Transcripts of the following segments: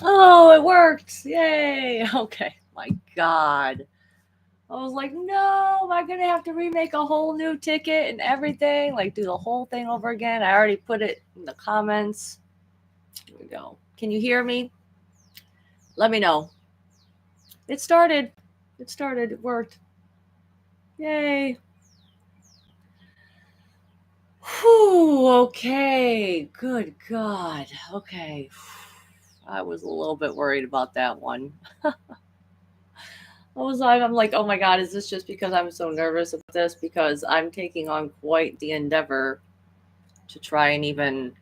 Oh, it worked. Yay. Okay. My God. I was like, no, am I going to have to remake a whole new ticket and everything? Like, do the whole thing over again? I already put it in the comments. Here we go. Can you hear me? Let me know. It started. It started. It worked. Yay. Whew. Okay. Good God. Okay. I was a little bit worried about that one. I'm like, oh my God, is this just because I'm so nervous about this? Because I'm taking on quite the endeavor to try and even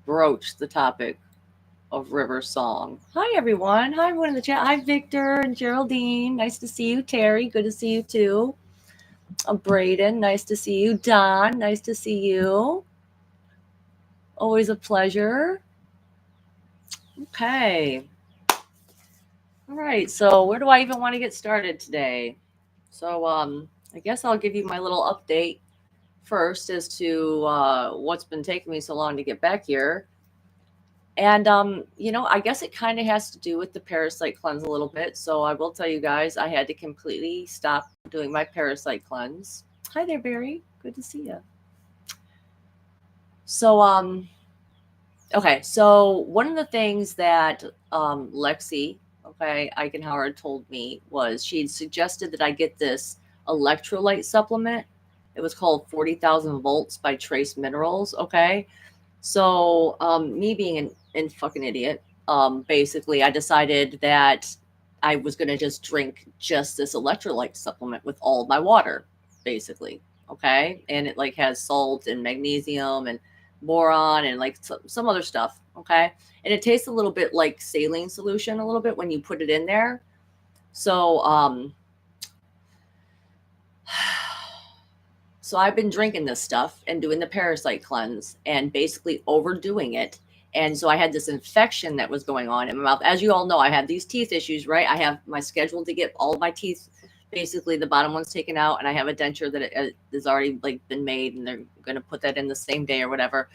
broach the topic of River Song. Hi, everyone. Hi, everyone in the chat. Hi, Victor and Geraldine. Nice to see you. Terry, good to see you too. Braden, nice to see you. Don, nice to see you. Always a pleasure. Okay. All right. So, where do I even want to get started today? So, I guess I'll give you my little update first as to what's been taking me so long to get back here. And I guess it kind of has to do with the parasite cleanse a little bit. So I will tell you guys, I had to completely stop doing my parasite cleanse. Hi there, Barry. Good to see you. So okay, so one of the things that Lexi, okay, Eichenhauer told me was she'd suggested that I get this electrolyte supplement. It was called 40,000 volts by Trace Minerals, okay? So, me being an fucking idiot, basically, I decided that I was gonna just drink just this electrolyte supplement with all of my water, basically. Okay, and it like has salt and magnesium and boron and like some other stuff. Okay, and it tastes a little bit like saline solution, a little bit when you put it in there. So, So I've been drinking this stuff and doing the parasite cleanse and basically overdoing it. And so I had this infection that was going on in my mouth. As you all know, I had these teeth issues, right? I have my schedule to get all of my teeth, basically the bottom one's taken out, and I have a denture that is already like been made, and they're going to put that in the same day or whatever.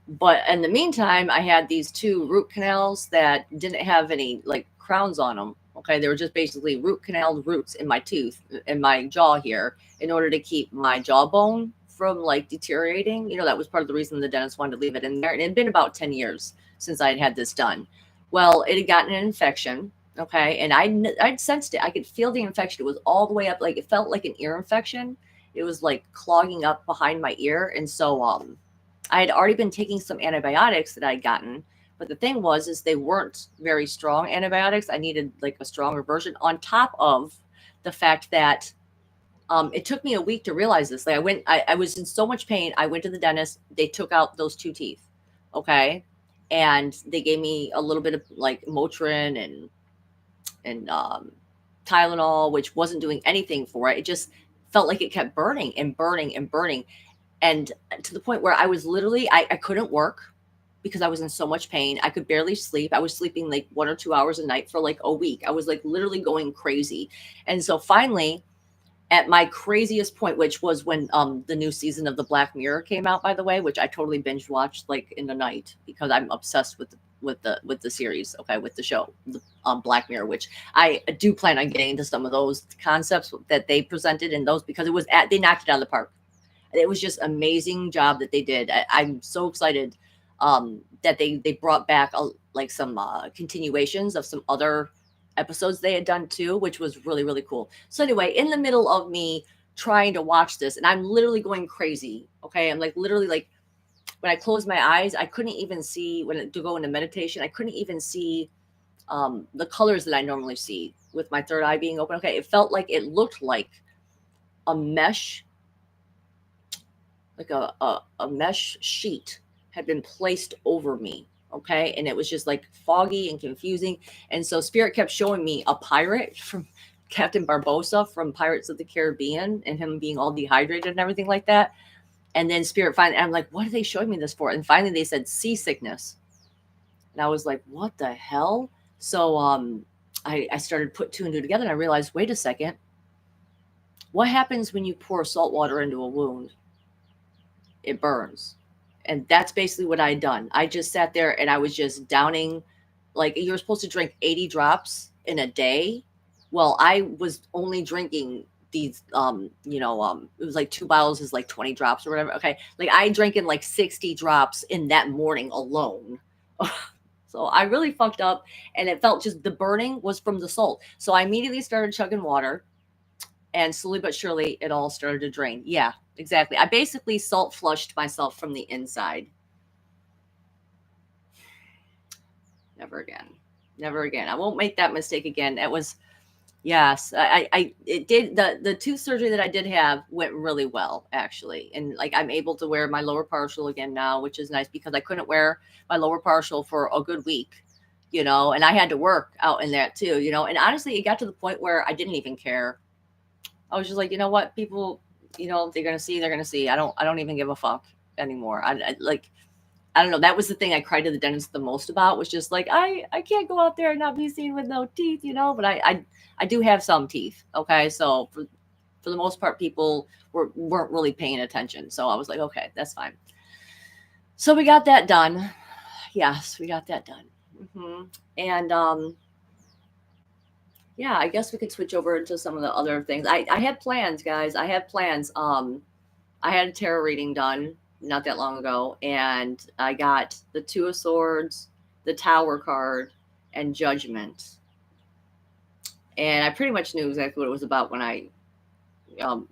But in the meantime, I had these two root canals that didn't have any like crowns on them. Okay, they were just basically root canal roots in my tooth, in my jaw here, in order to keep my jawbone from like deteriorating. That was part of the reason the dentist wanted to leave it in there. And it had been about 10 years since I had this done. Well, it had gotten an infection. Okay, and I'd sensed it. I could feel the infection. It was all the way up, like it felt like an ear infection. It was like clogging up behind my ear, and so I had already been taking some antibiotics that I'd gotten, but the thing was is they weren't very strong antibiotics. I needed like a stronger version on top of the fact that it took me a week to realize this. Like I was in so much pain. I went to the dentist. They took out those two teeth. Okay. And they gave me a little bit of like Motrin and Tylenol, which wasn't doing anything for it. It just felt like it kept burning and burning and burning, and to the point where I was literally I couldn't work because I was in so much pain. I could barely sleep. I was sleeping like 1 or 2 hours a night for like a week. I was like literally going crazy. And so finally, at my craziest point, which was when the new season of the Black Mirror came out, by the way, which I totally binge watched like in the night because I'm obsessed with the series, okay, with the show, the Black Mirror, which I do plan on getting into some of those concepts that they presented in those because they knocked it out of the park. It was just amazing job that they did. I'm so excited that they brought back like some continuations of some other episodes they had done too, which was really really cool. So anyway, in the middle of me trying to watch this, and I'm literally going crazy. Okay, I'm like literally like when I closed my eyes, I couldn't even see to go into meditation. I couldn't even see the colors that I normally see with my third eye being open. Okay, it felt like it looked like a mesh like a mesh sheet had been placed over me. Okay. And it was just like foggy and confusing. And so Spirit kept showing me a pirate from Captain Barbosa from Pirates of the Caribbean and him being all dehydrated and everything like that. And then Spirit finally, I'm like, what are they showing me this for? And finally they said seasickness. And I was like, what the hell? So I started put two and two together and I realized, wait a second, what happens when you pour salt water into a wound? It burns. And that's basically what I had done. I just sat there and I was just downing like you're supposed to drink 80 drops in a day. Well, I was only drinking these, it was like 2 bottles is like 20 drops or whatever. Okay. Like I drank in like 60 drops in that morning alone. So I really fucked up, and it felt just the burning was from the salt. So I immediately started chugging water, and slowly but surely it all started to drain. Yeah, exactly. I basically salt flushed myself from the inside. Never again. Never again. I won't make that mistake again. It was, yes, it did. The tooth surgery that I did have went really well, actually. And like, I'm able to wear my lower partial again now, which is nice because I couldn't wear my lower partial for a good week, and I had to work out in that too, and honestly, it got to the point where I didn't even care. I was just like, you know what, people, they're going to see, they're going to see. I don't even give a fuck anymore. I don't know. That was the thing I cried to the dentist the most about, was just like, I can't go out there and not be seen with no teeth, but I do have some teeth. Okay. So for the most part, people weren't really paying attention. So I was like, okay, that's fine. So we got that done. Yes, we got that done. And yeah, I guess we could switch over to some of the other things. I had plans, guys. I had plans. I had a tarot reading done not that long ago, and I got the Two of Swords, the Tower card, and Judgment. And I pretty much knew exactly what it was about when I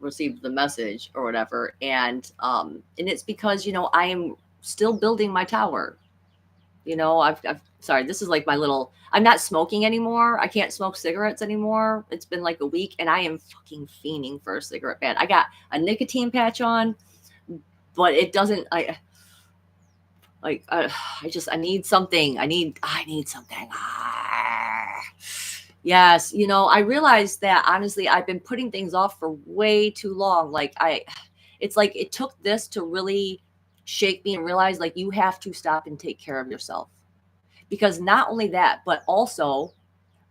received the message or whatever. And it's because, I am still building my tower. I've sorry, this is like my little, I'm not smoking anymore. I can't smoke cigarettes anymore. It's been like a week, and I am fucking fiending for a cigarette bad. I got a nicotine patch on, but it doesn't, I need something. I need something. Yes. I realized that honestly, I've been putting things off for way too long. It's like it took this to really shake me and realize, like, you have to stop and take care of yourself. Because not only that, but also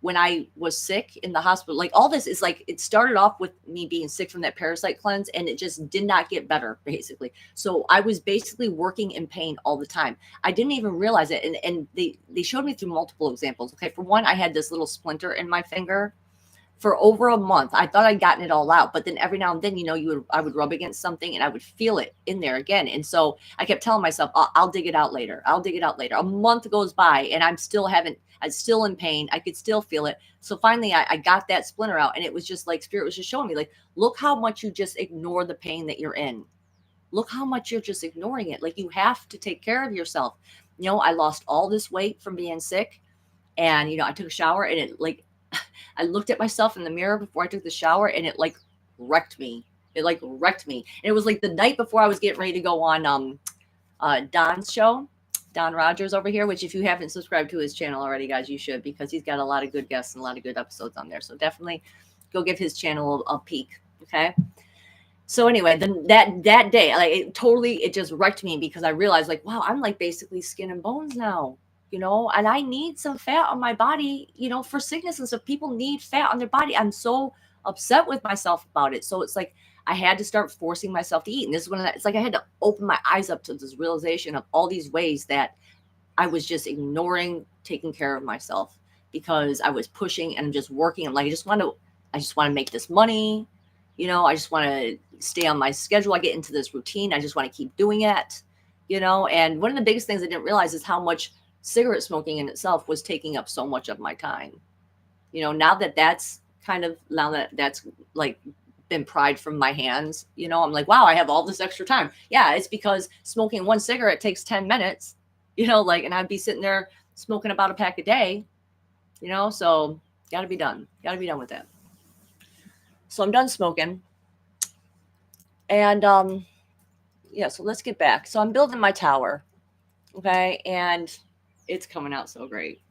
when I was sick in the hospital, like, all this is like, it started off with me being sick from that parasite cleanse, and it just did not get better, basically. So I was basically working in pain all the time. I didn't even realize it. And they showed me through multiple examples. Okay. For one, I had this little splinter in my finger for over a month. I thought I'd gotten it all out, but then every now and then, I would rub against something and I would feel it in there again. And so I kept telling myself, I'll dig it out later. I'll dig it out later. A month goes by and I'm still in pain. I could still feel it. So finally I got that splinter out, and it was just like Spirit was just showing me, like, look how much you just ignore the pain that you're in. Look how much you're just ignoring it. Like, you have to take care of yourself. I lost all this weight from being sick, and, I took a shower, and it, like, I looked at myself in the mirror before I took the shower, and it like wrecked me. It like wrecked me. And it was like the night before I was getting ready to go on Don's show, Don Rogers over here, which if you haven't subscribed to his channel already, guys, you should, because he's got a lot of good guests and a lot of good episodes on there. So definitely go give his channel a peek. Okay. So anyway, then that day, like, it just wrecked me, because I realized, like, wow, I'm like basically skin and bones now. And I need some fat on my body, for sickness and stuff. People need fat on their body. I'm so upset with myself about it. So it's like, I had to start forcing myself to eat. And this is when it's like, I had to open my eyes up to this realization of all these ways that I was just ignoring taking care of myself, because I was pushing and just working. I'm like, I just want to make this money. I just want to stay on my schedule. I get into this routine. I just want to keep doing it, and one of the biggest things I didn't realize is how much cigarette smoking in itself was taking up so much of my time. Now that that's like been pried from my hands, I'm like, wow, I have all this extra time. Yeah, it's because smoking one cigarette takes 10 minutes, and I'd be sitting there smoking about a pack a day, so gotta be done with that. So I'm done smoking. And yeah, so let's get back. So I'm building my tower. Okay. And it's coming out so great.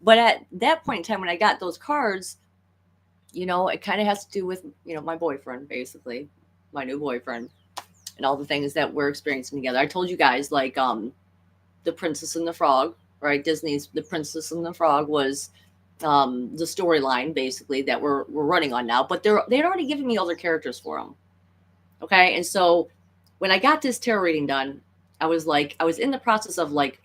But at that point in time, when I got those cards, it kind of has to do with, my boyfriend, basically, my new boyfriend, and all the things that we're experiencing together. I told you guys, like, The Princess and the Frog, right? Disney's The Princess and the Frog was the storyline, basically, that we're running on now. But they'd already given me other characters for them. Okay. And so when I got this tarot reading done, I was in the process of, like,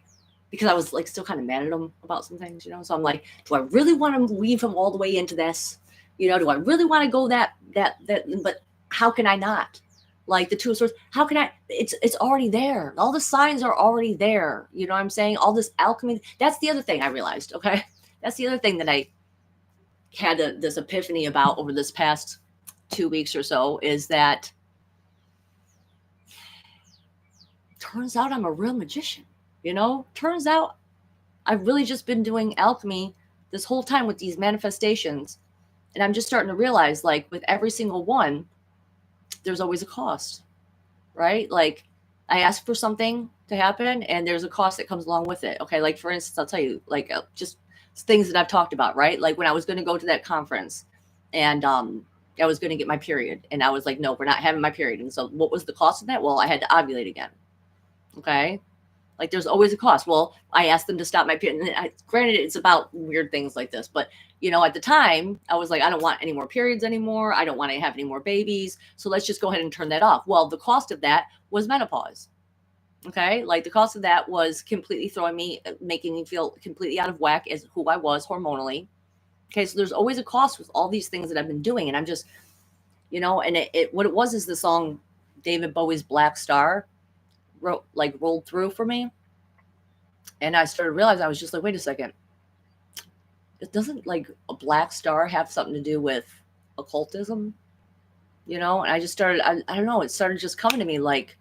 because I was like still kind of mad at him about some things, So I'm like, do I really want to weave him all the way into this? Do I really want to go that, but how can I not? Like the Two of Swords, how can I? It's already there. All the signs are already there. You know what I'm saying? All this alchemy. That's the other thing I realized. Okay. That's the other thing that I had this epiphany about over this past 2 weeks or so, is that turns out I'm a real magician. Turns out I've really just been doing alchemy this whole time with these manifestations. And I'm just starting to realize, like, with every single one, there's always a cost, right? Like, I ask for something to happen and there's a cost that comes along with it. Okay. Like, for instance, I'll tell you, like, just things that I've talked about, right? Like when I was going to go to that conference and I was going to get my period, and I was like, no, we're not having my period. And so what was the cost of that? Well, I had to ovulate again. Okay. Like there's always a cost. Well, I asked them to stop my period. And granted, it's about weird things like this, but at the time I was like, I don't want any more periods anymore. I don't want to have any more babies. So let's just go ahead and turn that off. Well, the cost of that was menopause. Okay. Like the cost of that was completely making me feel completely out of whack as who I was hormonally. Okay. So there's always a cost with all these things that I've been doing. And I'm just, and what it was is the song David Bowie's Black Star rolled through for me. And I started realizing, I was just like, wait a second. It doesn't like a black star have something to do with occultism, And I just started, I don't know, it started just coming to me like,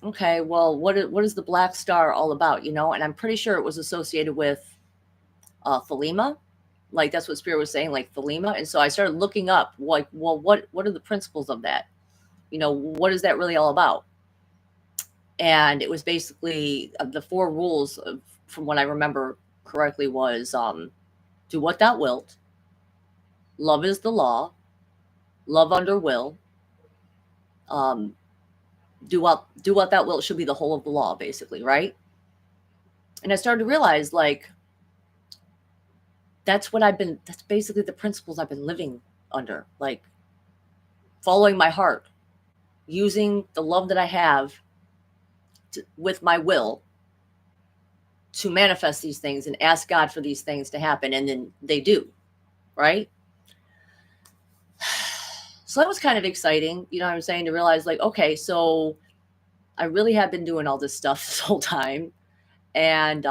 okay, well, what is the black star all about, And I'm pretty sure it was associated with Thelema. Like that's what Spirit was saying, like Thelema. And so I started looking up, like, well, what are the principles of that? What is that really all about? And it was basically the 4 rules from what I remember correctly was do what thou wilt, love is the law, love under will, do what thou wilt should be the whole of the law, basically, right? And I started to realize, like, that's basically the principles I've been living under, like following my heart, using the love that I have with my will to manifest these things and ask God for these things to happen. And then they do, right? So that was kind of exciting, what I'm saying, to realize like, okay, so I really have been doing all this stuff this whole time. And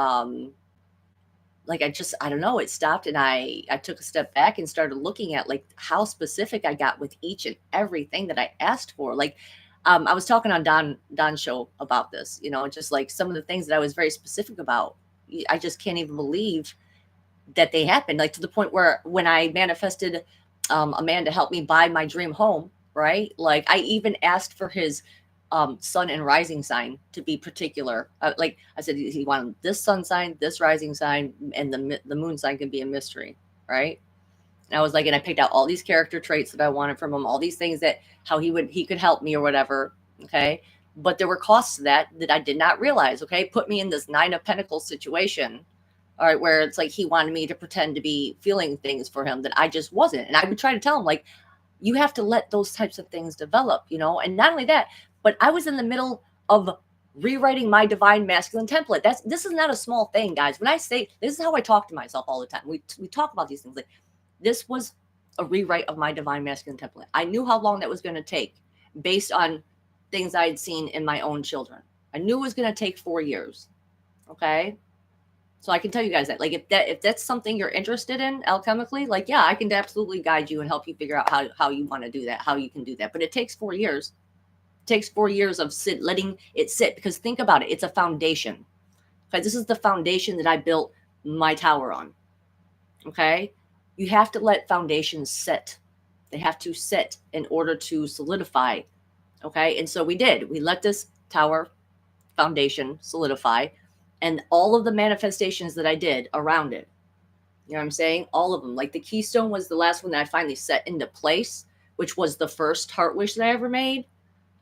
like, I don't know, it stopped, and I took a step back and started looking at like how specific I got with each and everything that I asked for. Like, I was talking on Don's show about this, just like some of the things that I was very specific about. I just can't even believe that they happened. Like to the point where when I manifested a man to help me buy my dream home, right? Like I even asked for his sun and rising sign to be particular. Like I said, he wanted this sun sign, this rising sign, and the moon sign can be a mystery, right? And I was like, and I picked out all these character traits that I wanted from him, all these things that how he could help me or whatever. Okay. But there were costs to that I did not realize. Okay. Put me in this 9 of Pentacles situation. All right. Where it's like, he wanted me to pretend to be feeling things for him that I just wasn't. And I would try to tell him, like, you have to let those types of things develop, and not only that, but I was in the middle of rewriting my divine masculine template. This is not a small thing, guys. When I say, this is how I talk to myself all the time. We talk about these things. Like, this was a rewrite of my divine masculine template. I knew how long that was going to take based on things I had seen in my own children. I knew it was going to take 4 years. Okay. So I can tell you guys that, like, if that's something you're interested in alchemically, like, yeah, I can absolutely guide you and help you figure out how you want to do that, how you can do that. But it takes 4 years. It takes 4 years of letting it sit, because think about it. It's a foundation. Okay. This is the foundation that I built my tower on. Okay. You have to let foundations sit. They have to sit in order to solidify. Okay. And so we did. We let this tower foundation solidify, and all of the manifestations that I did around it. You know what I'm saying? All of them. Like the keystone was the last one that I finally set into place, which was the first heart wish that I ever made.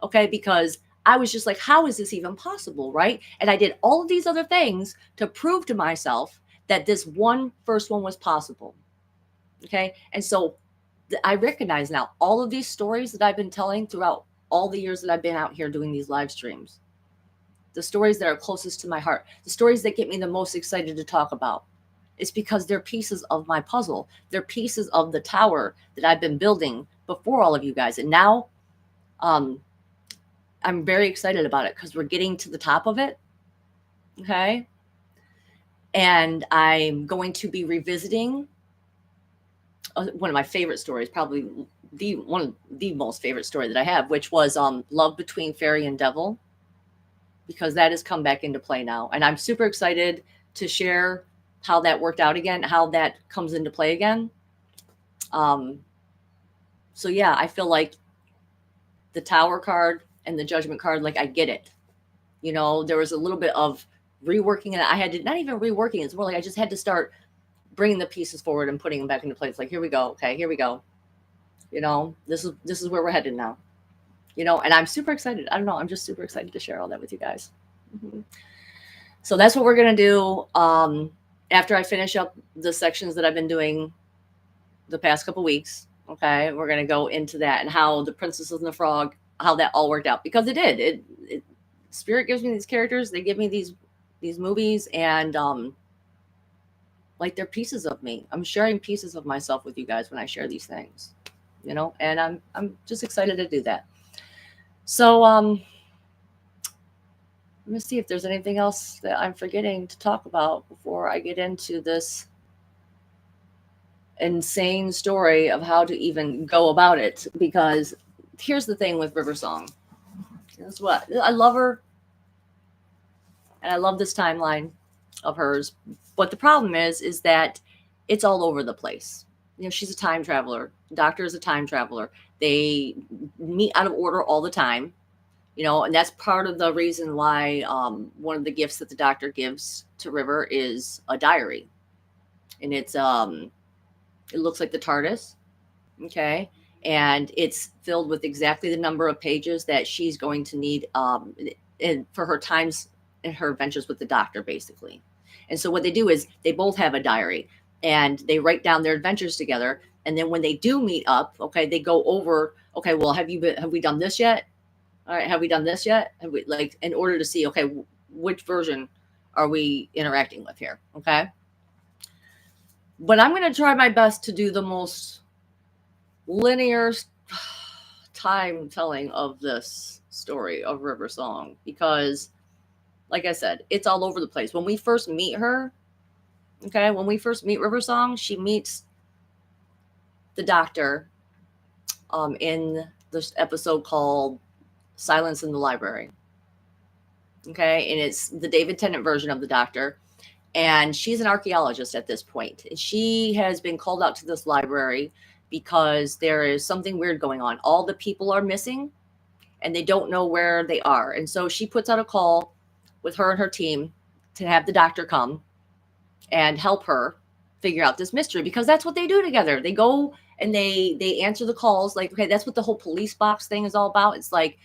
Okay. Because I was just like, how is this even possible? Right. And I did all of these other things to prove to myself that this first one was possible. Okay. And so I recognize now all of these stories that I've been telling throughout all the years that I've been out here doing these live streams. the stories that are closest to my heart, the stories that get me the most excited to talk about. It's because they're pieces of my puzzle. They're pieces of the tower that I've been building before all of you guys. And now um, I'm very excited about it because we're getting to the top of it. Okay. And I'm going to be revisiting one of my favorite stories, probably one of the most favorite story that I have, which was Love Between Fairy and Devil, because that has come back into play now. And I'm super excited to share how that worked out again, how that comes into play again. So yeah, I feel like the Tower card and the Judgment card, like I get it. You know, there was a little bit of reworking, and I had to, not even reworking, it's more like I just had to start bringing the pieces forward and putting them back into place. Like, here we go. Okay, here we go. You know, this is where we're headed now. You know, and I'm super excited. I don't know. I'm just super excited to share all that with you guys. Mm-hmm. So that's what we're going to do. After I finish up the sections that I've been doing the past couple weeks, okay, we're going to go into that and how the Princess and the Frog, how that all worked out, because it did. It Spirit gives me these characters. They give me these movies, and like they're pieces of me. I'm sharing pieces of myself with you guys when I share these things, you know, and I'm just excited to do that. So let me see if there's anything else that I'm forgetting to talk about before I get into this insane story of how to even go about it. Because here's the thing with River Song. That's what I love her, and I love this timeline of hers. But the problem is that it's all over the place. You know, she's a time traveler. The Doctor is a time traveler. They meet out of order all the time. You know, and that's part of the reason why one of the gifts that the Doctor gives to River is a diary, and it looks like the TARDIS, okay, and it's filled with exactly the number of pages that she's going to need for her times and her adventures with the Doctor, basically. And so what they do is they both have a diary, and they write down their adventures together. And then when they do meet up, okay, they go over, okay, well, have we done this yet? All right, have we done this yet? Have we, like, in order to see, okay, which version are we interacting with here? Okay. But I'm going to try my best to do the most linear time telling of this story of River Song, because, like I said, it's all over the place. When we first meet her, okay, when we first meet River Song, she meets the Doctor in this episode called Silence in the Library. Okay, and it's the David Tennant version of the Doctor. And she's an archaeologist at this point. She has been called out to this library because there is something weird going on. All the people are missing, and they don't know where they are. And so she puts out a call with her and her team to have the Doctor come and help her figure out this mystery, because that's what they do together. They go and they answer the calls. Like, okay, that's what the whole police box thing is all about. It's like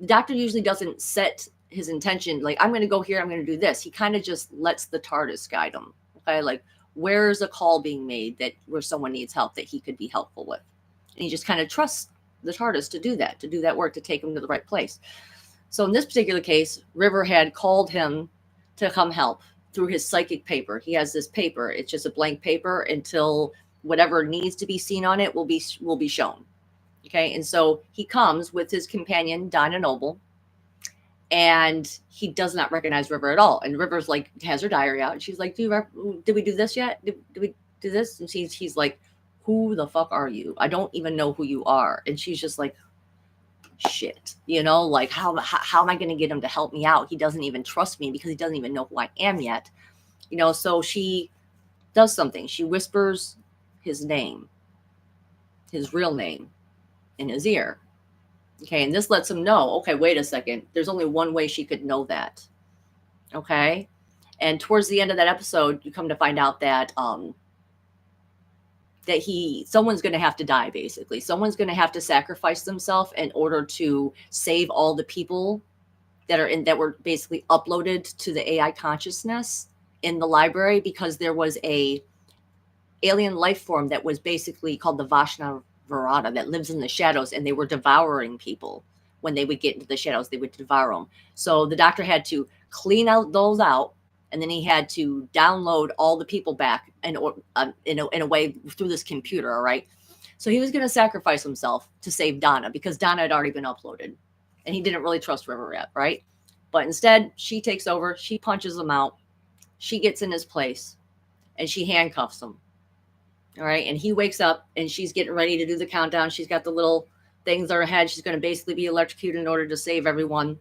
the Doctor usually doesn't set his intention, like, I'm going to go here, I'm going to do this. He kind of just lets the TARDIS guide him. Okay, like, where's a call being made that where someone needs help that he could be helpful with, and he just kind of trusts the TARDIS to do that work, to take him to the right place. So in this particular case, River had called him to come help through his psychic paper. He has this paper. It's just a blank paper until whatever needs to be seen on it will be shown. Okay, and so he comes with his companion Dinah Noble, and he does not recognize River at all. And River's like, has her diary out, and she's like, did we do this yet? Did we do this? And he's like, who the fuck are you? I don't even know who you are. And she's just like, shit, you know, like, how am I going to get him to help me out? He doesn't even trust me because he doesn't even know who I am yet. You know, so she does something. She whispers his name, his real name, in his ear. Okay, and this lets him know, okay, wait a second, there's only one way she could know that. Okay, and towards the end of that episode, you come to find out that someone's going to have to die. Basically, someone's going to have to sacrifice themselves in order to save all the people that were basically uploaded to the AI consciousness in the library, because there was a alien life form that was basically called the Vashna Varada that lives in the shadows, and they were devouring people when they would get into the shadows, they would devour them. So the doctor had to clean out those out, and then he had to download all the people back in a way through this computer. All right. So he was going to sacrifice himself to save Donna because Donna had already been uploaded, and he didn't really trust River yet, right? But instead, she takes over. She punches him out. She gets in his place, and she handcuffs him. All right. And he wakes up, and she's getting ready to do the countdown. She's got the little things on her head. She's going to basically be electrocuted in order to save everyone.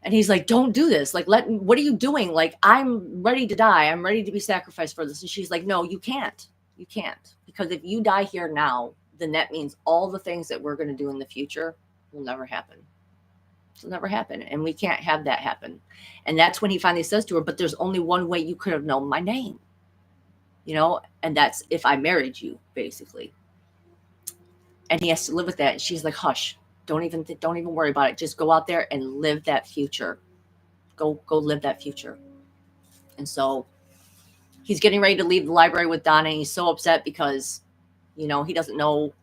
And he's like, don't do this. Like, what are you doing? Like, I'm ready to die. I'm ready to be sacrificed for this. And she's like, no, you can't. You can't. Because if you die here now, then that means all the things that we're going to do in the future will never happen. It'll never happen. And we can't have that happen. And that's when he finally says to her, but there's only one way you could have known my name. And that's if I married you, basically. And he has to live with that. And she's like, hush, don't even worry about it. Just go out there and live that future. Go live that future. And so he's getting ready to leave the library with Donna. And he's so upset because, he doesn't know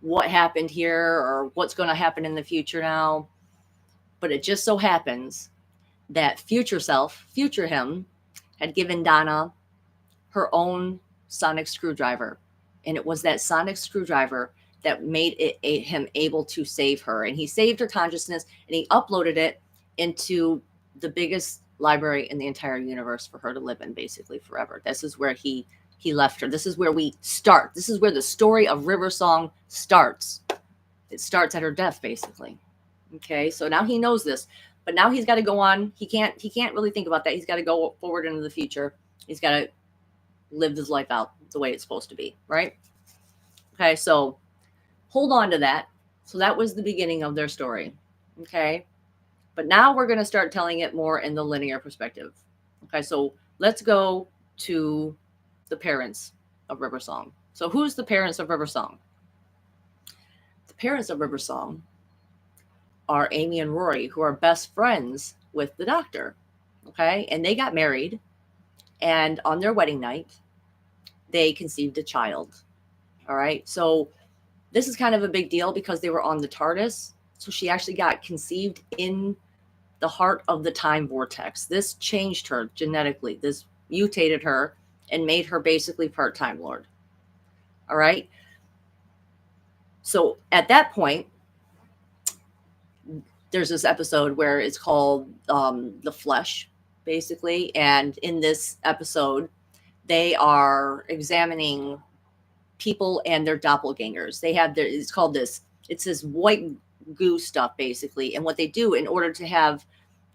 what happened here or what's going to happen in the future now. But it just so happens that future him, had given Donna her own sonic screwdriver. And it was that sonic screwdriver that made him able to save her. And he saved her consciousness, and he uploaded it into the biggest library in the entire universe for her to live in basically forever. This is where he left her. This is where we start. This is where the story of River Song starts. It starts at her death, basically. Okay, so now he knows this, but now he's got to go on. He can't really think about that. He's got to go forward into the future. He's got to live his life out the way it's supposed to be, right? Okay, so hold on to that. So that was the beginning of their story. Okay, but now we're going to start telling it more in the linear perspective. Okay, so let's go to the parents of River Song. So who's the parents of River Song? The parents of River Song are Amy and Rory, who are best friends with the doctor. Okay, and they got married, and on their wedding night, they conceived a child. All right, so this is kind of a big deal because they were on the TARDIS. So she actually got conceived in the heart of the time vortex. This changed her genetically. This mutated her and made her basically part Time Lord. All right. So at that point, there's this episode where it's called The Flesh, basically. And in this episode, they are examining people and their doppelgangers. It's this white goo stuff, basically. And what they do in order to have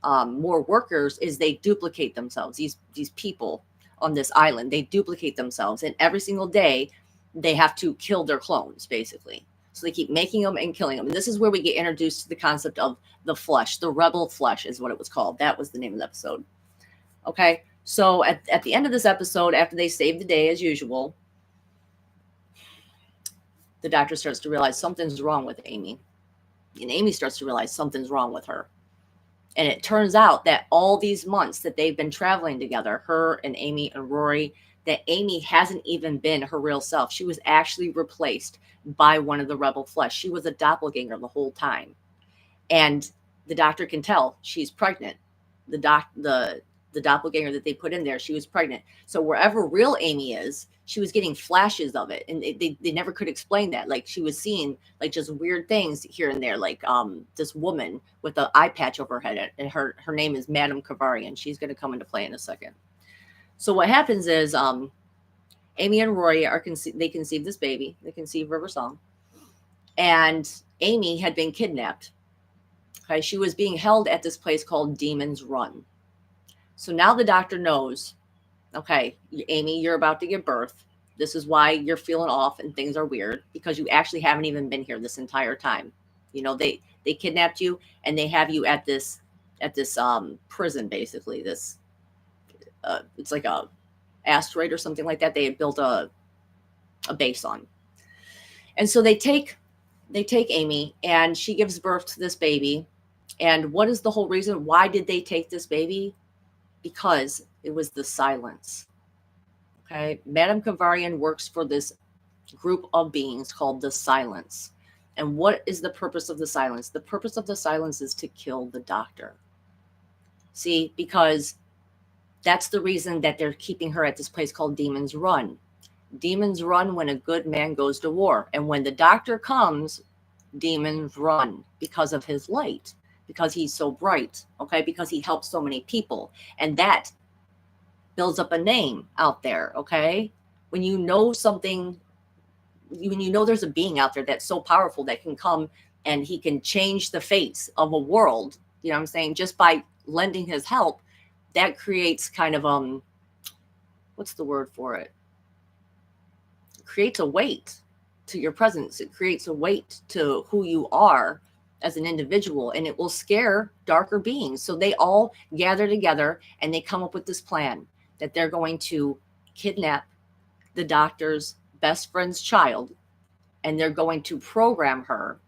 more workers is they duplicate themselves. These people on this island, they duplicate themselves. And every single day, they have to kill their clones, basically. So they keep making them and killing them. And this is where we get introduced to the concept of the flesh. The rebel flesh is what it was called. That was the name of the episode. Okay. So at the end of this episode, after they save the day as usual, the doctor starts to realize something's wrong with Amy. And Amy starts to realize something's wrong with her. And it turns out that all these months that they've been traveling together, her and Amy and Rory, that Amy hasn't even been her real self. She was actually replaced by one of the rebel flesh. She was a doppelganger the whole time. And the doctor can tell she's pregnant. The doppelganger that they put in there, she was pregnant. So wherever real Amy is, she was getting flashes of it. And they never could explain that. Like she was seeing like just weird things here and there, like this woman with an eye patch over her head. And her name is Madame Kavarian. She's going to come into play in a second. So what happens is Amy and Rory they conceive this baby. They conceive River Song. And Amy had been kidnapped. Okay, she was being held at this place called Demon's Run. So now the doctor knows, okay, Amy, you're about to give birth. This is why you're feeling off and things are weird, because you actually haven't even been here this entire time. You know, they kidnapped you and they have you at this prison, basically. This it's like a asteroid or something like that. They had built a base on. And so they take Amy and she gives birth to this baby. And what is the whole reason? Why did they take this baby? Because it was the silence. Okay. Madame Kavarian works for this group of beings called the Silence. And what is the purpose of the silence? The purpose of the silence is to kill the doctor. See, because that's the reason that they're keeping her at this place called Demon's Run. Demons run when a good man goes to war. And when the doctor comes, demons run because of his light, because he's so bright, okay, because he helps so many people. And that builds up a name out there, okay? When you know something, when you know there's a being out there that's so powerful that can come and he can change the face of a world, you know what I'm saying, just by lending his help, that creates kind of what's the word for it? It creates a weight to your presence. It creates a weight to who you are as an individual, and it will scare darker beings. So they all gather together and they come up with this plan that they're going to kidnap the doctor's best friend's child, and they're going to program her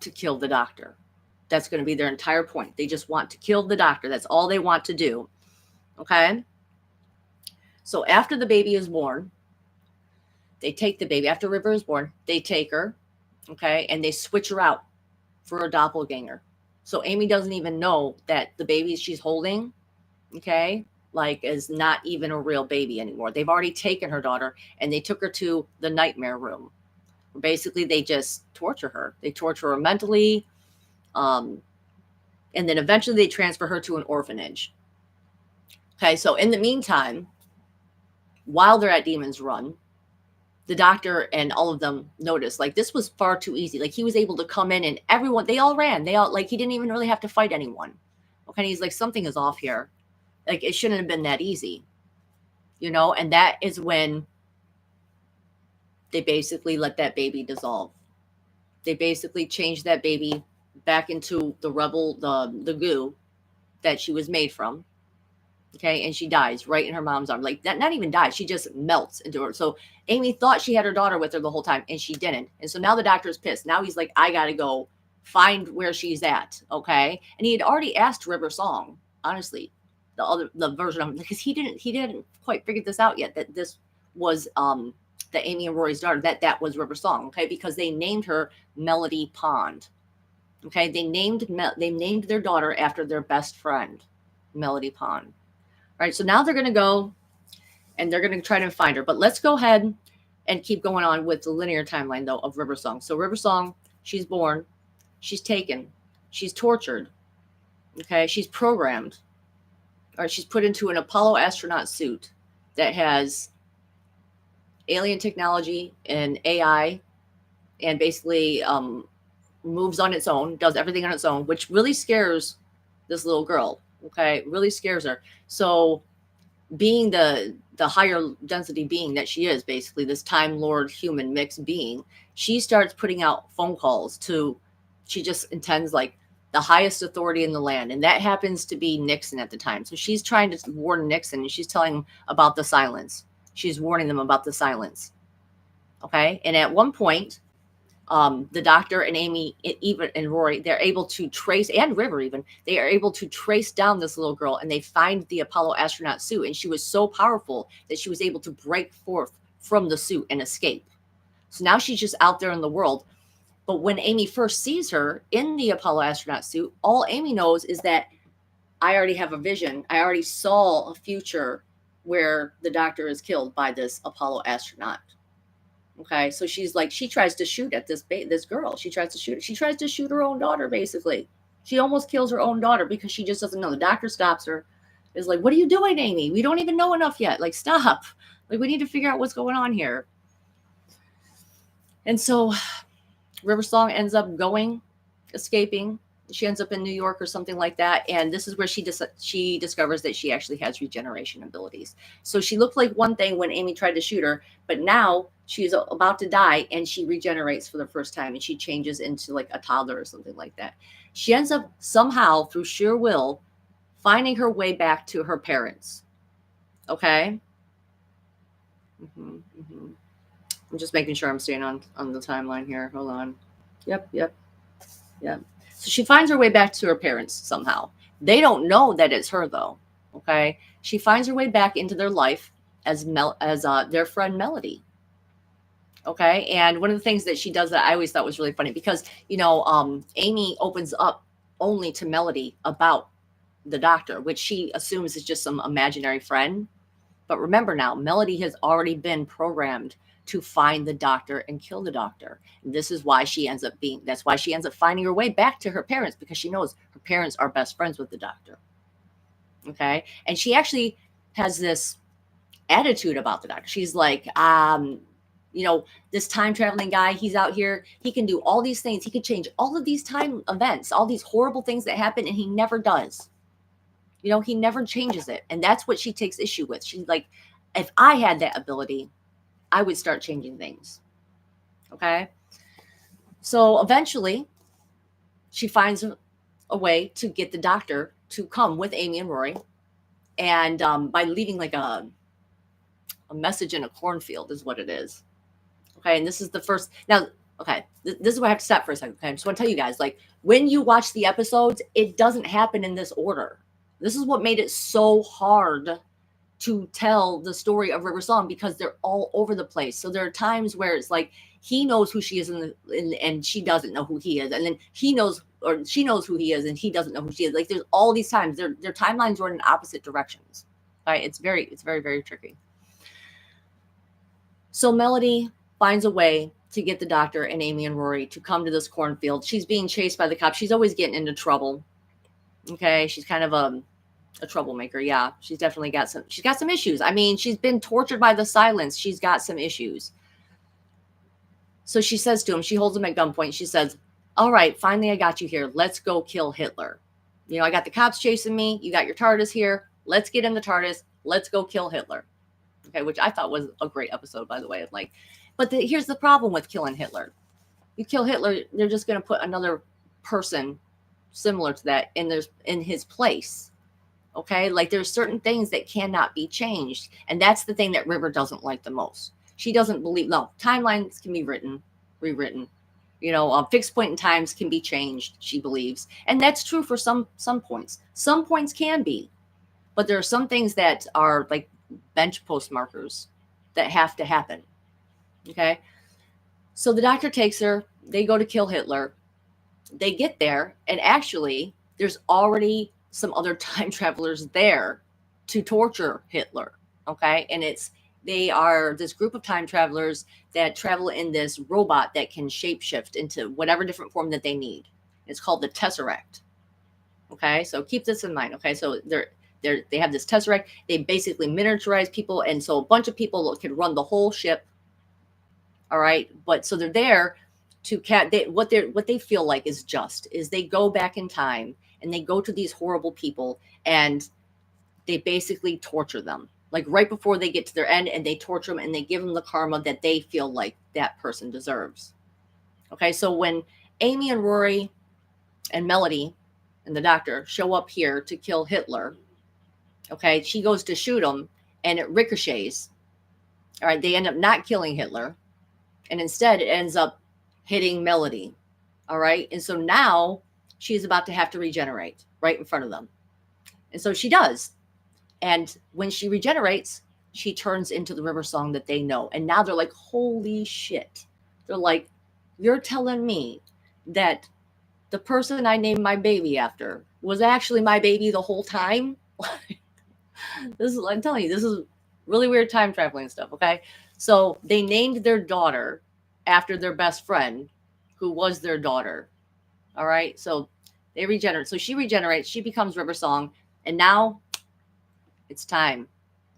to kill the doctor. That's going to be their entire point. They just want to kill the doctor. That's all they want to do. Okay? So after the baby is born, they take the baby. After River is born, they take her, okay, and they switch her out for a doppelganger. So Amy doesn't even know that the baby she's holding, okay, like is not even a real baby anymore. They've already taken her daughter and they took her to the nightmare room. Basically, they just torture her. They torture her mentally. And then eventually they transfer her to an orphanage. Okay, so in the meantime, while they're at Demon's Run, the doctor and all of them noticed like this was far too easy. Like he was able to come in and everyone, they all ran. They all, like, he didn't even really have to fight anyone. Okay, he's like, something is off here. Like it shouldn't have been that easy, you know? And that is when they basically let that baby dissolve. They basically changed that baby back into the rebel, the goo that she was made from. Okay, and she dies right in her mom's arm. Like that, not even dies, she just melts into her. So Amy thought she had her daughter with her the whole time, and she didn't. And so now the doctor's pissed. Now he's like, I gotta go find where she's at. Okay, and he had already asked River Song, honestly, the version of him, because he didn't quite figure this out yet, that this was the Amy and Rory's daughter, that was River Song. Okay, because they named her Melody Pond. Okay, they named their daughter after their best friend, Melody Pond. All right, so now they're going to go and they're going to try to find her. But let's go ahead and keep going on with the linear timeline, though, of River Song. So River Song, she's born, she's taken, she's tortured, okay? She's programmed, or she's put into an Apollo astronaut suit that has alien technology and AI and basically moves on its own, does everything on its own, which really scares this little girl. Okay, really scares her. So being the higher density being that she is, basically this Time Lord human mixed being, she starts putting out phone calls to, she just intends like the highest authority in the land, and that happens to be Nixon at the time. So she's trying to warn Nixon, and she's telling him about the silence. She's warning them about the silence. Okay, and at one point, the doctor and Amy, even and Rory, they're able to trace, and River even, they are able to trace down this little girl, and they find the Apollo astronaut suit. And she was so powerful that she was able to break forth from the suit and escape. So now she's just out there in the world. But when Amy first sees her in the Apollo astronaut suit, all Amy knows is that I already have a vision. I already saw a future where the doctor is killed by this Apollo astronaut. Okay, so she's like, she tries to shoot at this girl. She tries to shoot her own daughter, basically. She almost kills her own daughter because she just doesn't know. The doctor stops her, is like, what are you doing, Amy? We don't even know enough yet. Like, stop. Like, we need to figure out what's going on here. And so River Song ends up escaping. She ends up in New York or something like that. And this is where she discovers that she actually has regeneration abilities. So she looked like one thing when Amy tried to shoot her, but now she's about to die and she regenerates for the first time and she changes into like a toddler or something like that. She ends up somehow through sheer will finding her way back to her parents. Okay. I'm just making sure I'm staying on the timeline here. Hold on. Yep. So she finds her way back to her parents somehow. They don't know that it's her, though. Okay. She finds her way back into their life as their friend Melody. Okay. And one of the things that she does that I always thought was really funny, because, Amy opens up only to Melody about the doctor, which she assumes is just some imaginary friend. But remember now, Melody has already been programmed to find the doctor and kill the doctor. And this is why that's why she ends up finding her way back to her parents, because she knows her parents are best friends with the doctor. Okay. And she actually has this attitude about the doctor. She's like, this time traveling guy, he's out here, he can do all these things. He can change all of these time events, all these horrible things that happen, and he never does. He never changes it. And that's what she takes issue with. She's like, if I had that ability, I would start changing things. Okay. So eventually she finds a way to get the doctor to come with Amy and Rory. And by leaving like a message in a cornfield is what it is. Okay. And this is the first. Now, okay, this is where I have to stop for a second. Okay. I just want to tell you guys, like, when you watch the episodes, it doesn't happen in this order. This is what made it so hard to tell the story of River Song, because they're all over the place. So there are times where it's like he knows who she is and she doesn't know who he is, and then he knows, or she knows who he is and he doesn't know who she is. Like, there's all these times their timelines run in opposite directions. Right? It's very, very tricky. So Melody finds a way to get the doctor and Amy and Rory to come to this cornfield. She's being chased by the cops. She's always getting into trouble. Okay, she's kind of a troublemaker. Yeah, she's definitely got some issues. I mean, she's been tortured by the silence. She's got some issues. So she says to him, she holds him at gunpoint. She says, all right, finally I got you here. Let's go kill Hitler. I got the cops chasing me. You got your TARDIS here. Let's get in the TARDIS. Let's go kill Hitler. Okay, which I thought was a great episode, by the way. But here's the problem with killing Hitler. You kill Hitler, they're just going to put another person similar to that in his place. Okay, like, there's certain things that cannot be changed, and that's the thing that River doesn't like the most. She doesn't believe, no, timelines can be rewritten. Fixed point in times can be changed, she believes, and that's true for some points. Some points can be, but there are some things that are like bench post markers that have to happen. Okay, so the doctor takes her. They go to kill Hitler. They get there, and actually, there's already some other time travelers there to torture Hitler. Okay. And they are this group of time travelers that travel in this robot that can shapeshift into whatever different form that they need. It's called the Tesseract. Okay. So keep this in mind. Okay. So they have this Tesseract. They basically miniaturize people. And so a bunch of people could run the whole ship. All right. But so they're there to what they feel like is they go back in time, and they go to these horrible people and they basically torture them, like right before they get to their end, and they torture them and they give them the karma that they feel like that person deserves. Okay, so when Amy and Rory and Melody and the doctor show up here to kill Hitler, okay, she goes to shoot him and it ricochets. All right, they end up not killing Hitler, and instead it ends up hitting Melody. All right, and so now she's about to have to regenerate right in front of them. And so she does. And when she regenerates, she turns into the River Song that they know. And now they're like, holy shit. They're like, you're telling me that the person I named my baby after was actually my baby the whole time? I'm telling you, this is really weird time traveling stuff, okay? So they named their daughter after their best friend, who was their daughter. All right, so they regenerate. So she regenerates. She becomes River Song, and now it's time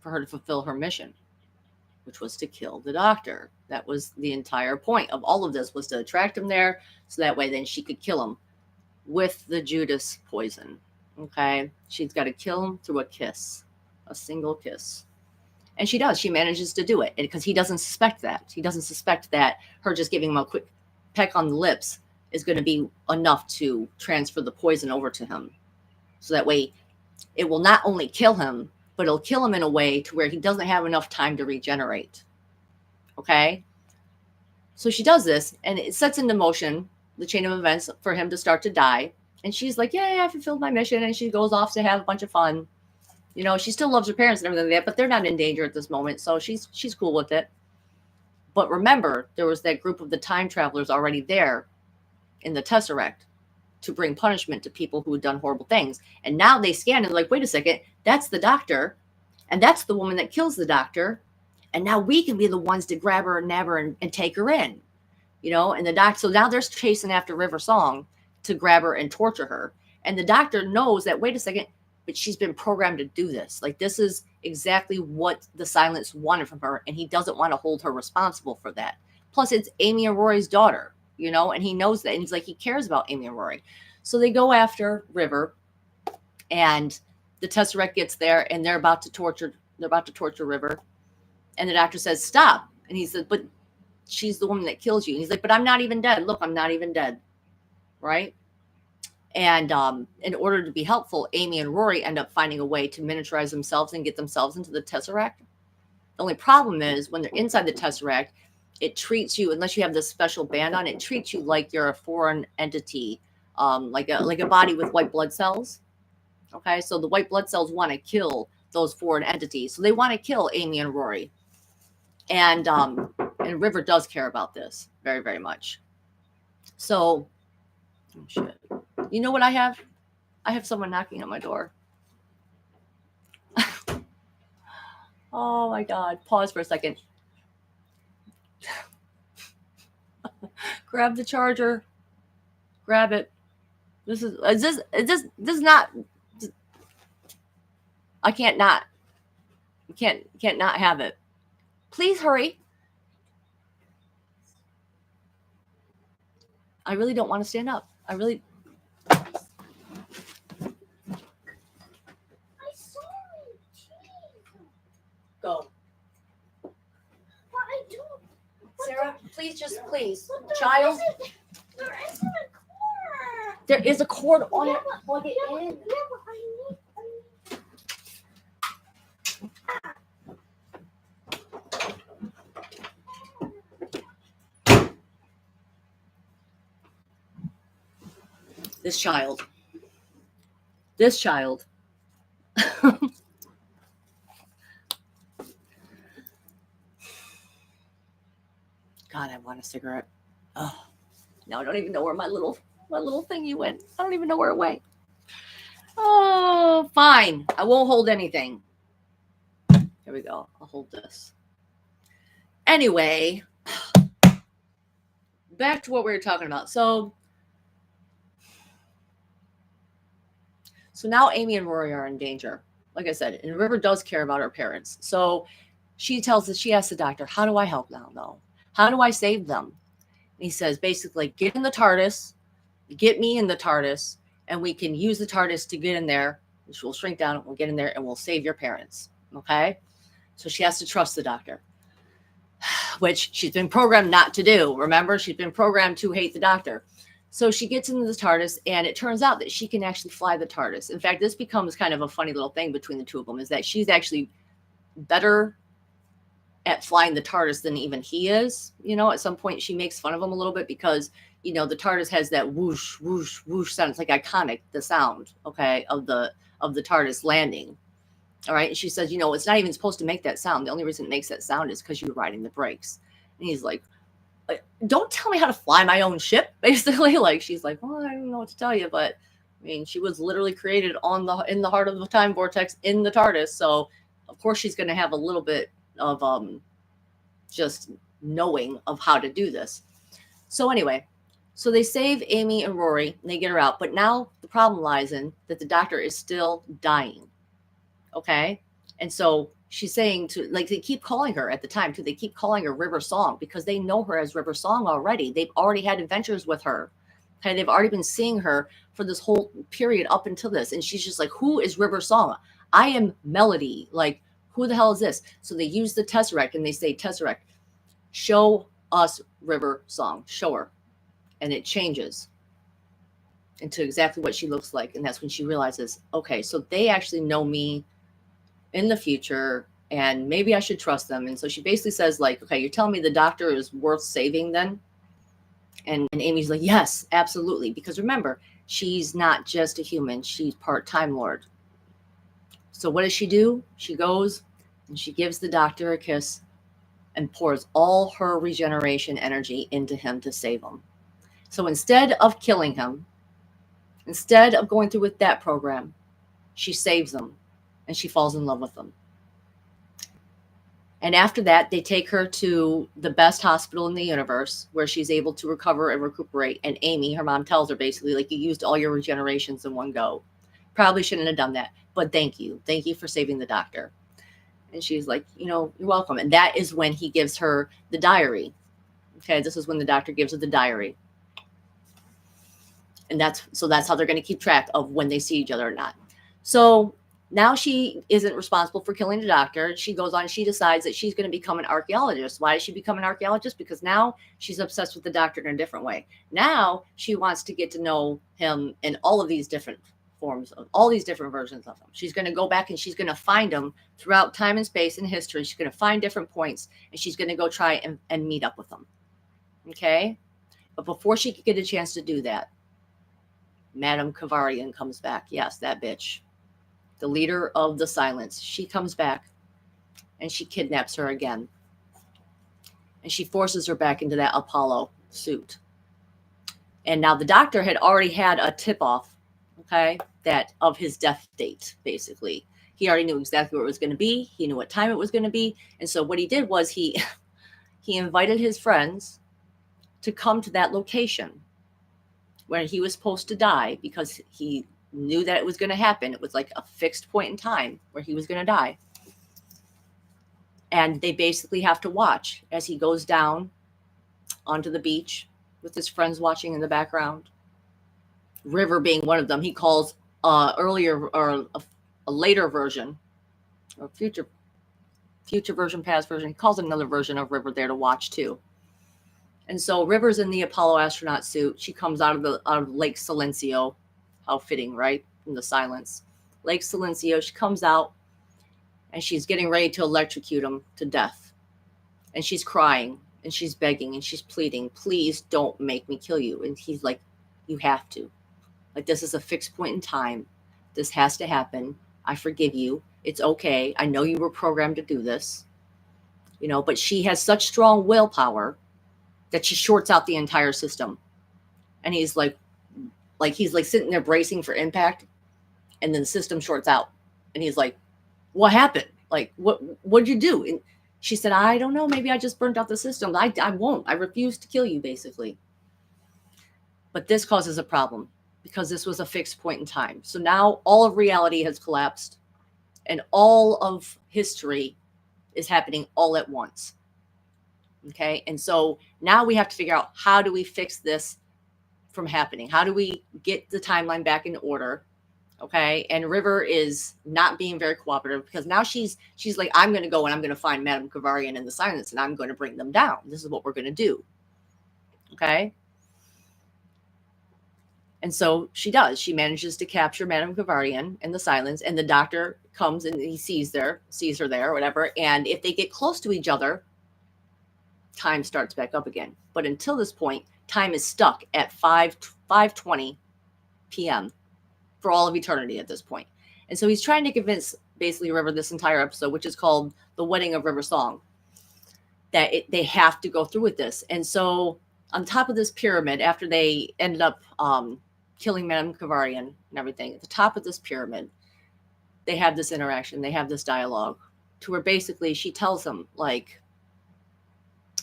for her to fulfill her mission, which was to kill the doctor. That was the entire point of all of this, was to attract him there, so that way then she could kill him with the Judas poison. Okay, she's got to kill him through a kiss, a single kiss. And she does. She manages to do it, because he doesn't suspect that. He doesn't suspect that her just giving him a quick peck on the lips is going to be enough to transfer the poison over to him. So that way it will not only kill him, but it'll kill him in a way to where he doesn't have enough time to regenerate. Okay? So she does this, and it sets into motion the chain of events for him to start to die. And she's like, yeah, I fulfilled my mission. And she goes off to have a bunch of fun. She still loves her parents and everything like that, but they're not in danger at this moment. So she's cool with it. But remember, there was that group of the time travelers already there in the Tesseract to bring punishment to people who had done horrible things. And now they scan and like, wait a second, that's the doctor. And that's the woman that kills the doctor. And now we can be the ones to grab her and nab her and take her in, and the doctor. So now they're chasing after River Song to grab her and torture her. And the doctor knows that, wait a second, but she's been programmed to do this. Like, this is exactly what the Silence wanted from her. And he doesn't want to hold her responsible for that. Plus, it's Amy and Rory's daughter, and he knows that. And he's like, he cares about Amy and Rory. So they go after River, and the Tesseract gets there, and they're about to torture River. And the doctor says, stop. And he says, but she's the woman that kills you. And he's like, but I'm not even dead. Look, I'm not even dead. Right? And in order to be helpful, Amy and Rory end up finding a way to miniaturize themselves and get themselves into the Tesseract. The only problem is when they're inside the Tesseract, it treats you, unless you have this special band on, it treats you like you're a foreign entity, like a body with white blood cells. Okay, so the white blood cells want to kill those foreign entities. So they want to kill Amy and Rory. And River does care about this very, very much. So, oh shit. You know what I have? I have someone knocking on my door. Oh my God. Pause for a second. Grab the charger. Grab it. This is not. I can't not. Can't not have it. Please hurry. I really don't want to stand up. I really. I'm sorry. Jeez. Go. But I don't. Sarah, please, please. But there Child. There isn't a cord. There is a cord on it. But- Plug it yeah, in. but I need. This child. God, I want a cigarette. Oh, now I don't even know where my little thingy went. I don't even know where it went. Oh, fine. I won't hold anything. Here we go. I'll hold this. Anyway, back to what we were talking about. So now Amy and Rory are in danger. Like I said, and River does care about her parents. So she asks the doctor, how do I help now, though? How do I save them? And he says, basically, get in the TARDIS, get me in the TARDIS, and we can use the TARDIS to get in there, which will shrink down, we'll get in there, and we'll save your parents. Okay? So she has to trust the doctor, which she's been programmed not to do. Remember, she's been programmed to hate the doctor. So she gets into the TARDIS, and it turns out that she can actually fly the TARDIS. In fact, this becomes kind of a funny little thing between the two of them, is that she's actually better at flying the TARDIS than even he is. At some point she makes fun of him a little bit because, the TARDIS has that whoosh, whoosh, whoosh sound. It's like iconic, the sound, okay, of the TARDIS landing. All right. And she says, it's not even supposed to make that sound. The only reason it makes that sound is because you're riding the brakes. And he's like, don't tell me how to fly my own ship, basically. Like, she's like, well, I don't know what to tell you, but I mean, she was literally created in the heart of the time vortex in the TARDIS. So of course she's going to have a little bit of just knowing of how to do this. So anyway, so they save Amy and Rory and they get her out. But now the problem lies in that the doctor is still dying. Okay. And so she's saying they keep calling her at the time too. They keep calling her River Song because they know her as River Song already. They've already had adventures with her. Okay. They've already been seeing her for this whole period up until this. And she's just like, who is River Song? I am Melody. Like, who the hell is this? So they use the Tesseract and they say, Tesseract, show us River Song. Show her. And it changes into exactly what she looks like. And that's when she realizes, okay, so they actually know me in the future and maybe I should trust them. And so she basically says, like, okay, you're telling me the doctor is worth saving then? And Amy's like, yes, absolutely. Because remember, she's not just a human. She's part Time Lord. So what does she do? She goes and she gives the doctor a kiss and pours all her regeneration energy into him to save him. So instead of killing him, instead of going through with that program, she saves him and she falls in love with him. And after that, they take her to the best hospital in the universe where she's able to recover and recuperate. And Amy, her mom, tells her basically, like, you used all your regenerations in one go. Probably shouldn't have done that, but thank you. Thank you for saving the doctor. And she's like, you're welcome. And that is when he gives her the diary. Okay, this is when the doctor gives her the diary. And that's how they're going to keep track of when they see each other or not. So now she isn't responsible for killing the doctor. She goes on, she decides that she's going to become an archaeologist. Why does she become an archaeologist? Because now she's obsessed with the doctor in a different way. Now she wants to get to know him in all of these different forms, of all these different versions of him. She's going to go back and she's going to find him throughout time and space and history. She's going to find different points and she's going to go try and meet up with them. Okay? But before she could get a chance to do that, Madame Kavarian comes back. Yes, that bitch. The leader of the Silence. She comes back and she kidnaps her again. And she forces her back into that Apollo suit. And now the doctor had already had a tip-off, okay, that of his death date, basically. He already knew exactly where it was going to be. He knew what time it was going to be. And so what he did was he invited his friends to come to that location where he was supposed to die, because he knew that it was going to happen. It was like a fixed point in time where he was going to die. And they basically have to watch as he goes down onto the beach with his friends watching in the background. River being one of them. He calls earlier or a later version, or future version, past version. He calls another version of River there to watch too. And so River's in the Apollo astronaut suit. She comes out of Lake Silencio. How fitting, right? In the Silence. Lake Silencio. She comes out and she's getting ready to electrocute him to death. And she's crying and she's begging and she's pleading, please don't make me kill you. And he's like, you have to. Like, this is a fixed point in time. This has to happen. I forgive you. It's okay. I know you were programmed to do this. But she has such strong willpower that she shorts out the entire system. And he's like sitting there bracing for impact, and then the system shorts out. And he's like, what happened? Like, what'd you do? And she said, I don't know. Maybe I just burnt out the system. I won't. I refuse to kill you, basically. But this causes a problem because this was a fixed point in time. So now all of reality has collapsed and all of history is happening all at once. Okay. And so now we have to figure out, how do we fix this from happening? How do we get the timeline back in order? Okay. And River is not being very cooperative, because now she's like, I'm going to go and I'm going to find Madame Kavarian and the Silence, and I'm going to bring them down. This is what we're going to do. Okay. And so she does. She manages to capture Madame Kavarian and the Silence, and the doctor comes and he sees her there or whatever. And if they get close to each other, time starts back up again. But until this point, time is stuck at 5:20 p.m. for all of eternity at this point. And so he's trying to convince basically River this entire episode, which is called The Wedding of River Song, that they have to go through with this. And so on top of this pyramid, after they ended up killing Madame Kavarian and everything, at the top of this pyramid, they have this interaction. They have this dialogue to where basically she tells him, like,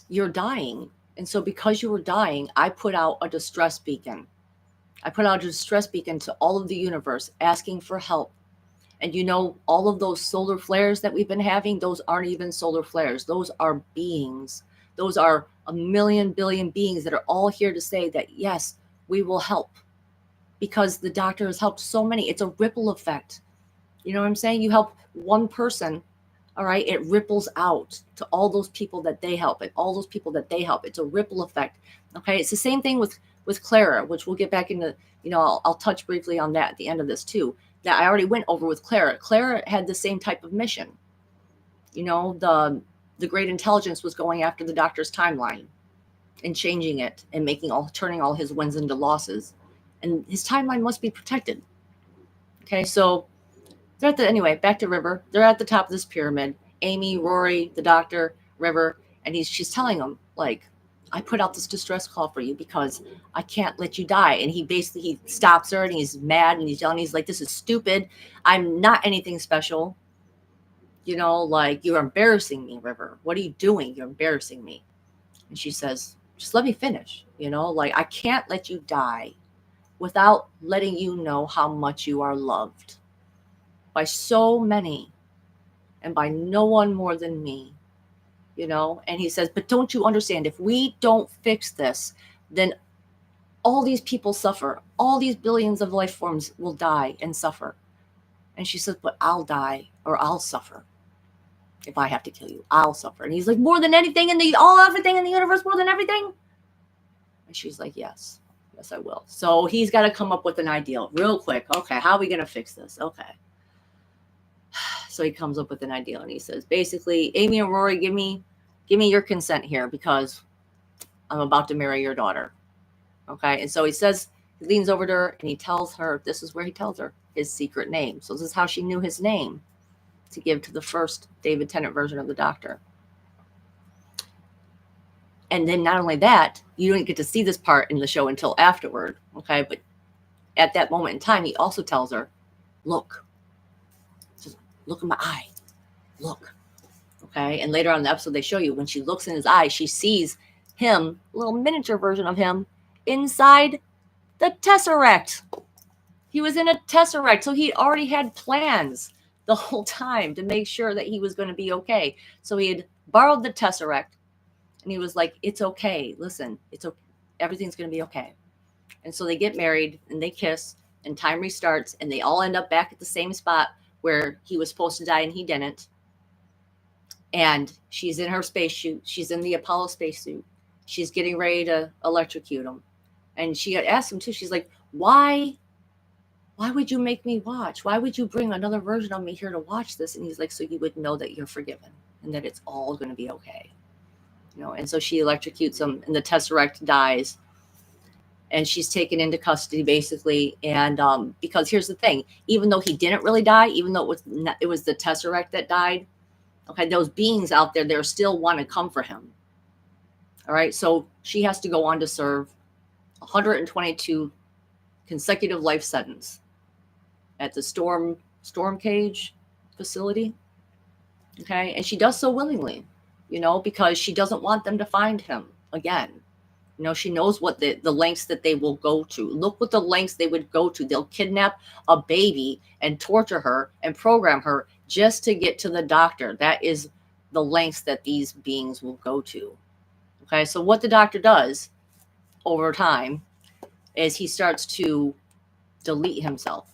you're dying. And so because you were dying, I put out a distress beacon. I put out a distress beacon to all of the universe asking for help. And all of those solar flares that we've been having, those aren't even solar flares. Those are beings. Those are a million billion beings that are all here to say that, yes, we will help. Because the doctor has helped so many. It's a ripple effect. You know what I'm saying? You help one person, all right, it ripples out to all those people that they help and all those people that they help. It's a ripple effect. Okay. It's the same thing with Clara, which we'll get back into, I'll touch briefly on that at the end of this too, that I already went over with Clara. Clara had the same type of mission. The great intelligence was going after the doctor's timeline and changing it and turning all his wins into losses. And his timeline must be protected. Okay. So anyway, back to River. They're at the top of this pyramid. Amy, Rory, the doctor, River, And she's telling him, like, I put out this distress call for you because I can't let you die. And he stops her and he's mad and he's yelling. He's like, this is stupid. I'm not anything special. You know, like, you're embarrassing me, River. What are you doing? You're embarrassing me. And she says, just let me finish. You know, like, I can't let you die without letting you know how much you are loved by so many and by no one more than me. You know, and he says, but don't you understand? If we don't fix this, then all these people suffer. All these billions of life forms will die and suffer. And she says, but I'll die or I'll suffer. If I have to kill you, I'll suffer. And he's like, more than anything in everything in the universe, more than everything. And she's like, yes, I will. So he's got to come up with an idea real quick. Okay, how are we going to fix this? Okay. So he comes up with an idea and he says, basically, Amy and Rory, give me your consent here because I'm about to marry your daughter. Okay. And so he says, he leans over to her and he tells her, this is where he tells her his secret name. So this is how she knew his name to give to the first David Tennant version of the Doctor. And then not only that, you don't get to see this part in the show until afterward. Okay. But at that moment in time, he also tells her, look, just look in my eye. Look. Okay. And later on in the episode, they show you when she looks in his eye, she sees him, a little miniature version of him, inside the Tesseract. He was in a Tesseract. So he already had plans the whole time to make sure that he was going to be okay. So he had borrowed the Tesseract and he was like, it's okay. Listen, it's okay. Everything's going to be okay. And so they get married and they kiss and time restarts and they all end up back at the same spot where he was supposed to die and he didn't. And she's in her spacesuit. She's in the Apollo spacesuit. She's getting ready to electrocute him. And she had asked him too. She's like, why would you make me watch? Why would you bring another version of me here to watch this? And he's like, so you would know that you're forgiven and that it's all going to be okay. You know, and so she electrocutes him and the Tesseract dies. And she's taken into custody basically. And because here's the thing, even though he didn't really die, even though it was the Tesseract that died, okay, those beings out there, they still want to come for him. All right. So she has to go on to serve 122 consecutive life sentence at the storm cage facility. Okay. And she does so willingly, you know, because she doesn't want them to find him again. You know, she knows what the lengths that they will go to. Look what the lengths they would go to. They'll kidnap a baby and torture her and program her just to get to the Doctor. That is the lengths that these beings will go to. Okay, so what the Doctor does over time is he starts to delete himself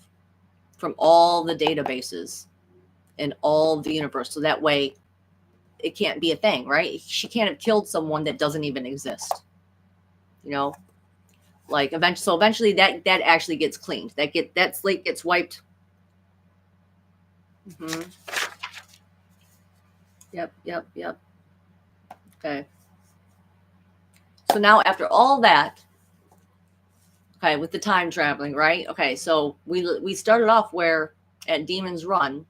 from all the databases in all the universe. So that way it can't be a thing, right? She can't have killed someone that doesn't even exist. You know, like eventually that actually gets cleaned. That slate gets wiped. Mm-hmm. Yep. Okay. So now after all that, okay, with the time traveling, right? Okay, so we started off where at Demon's Run,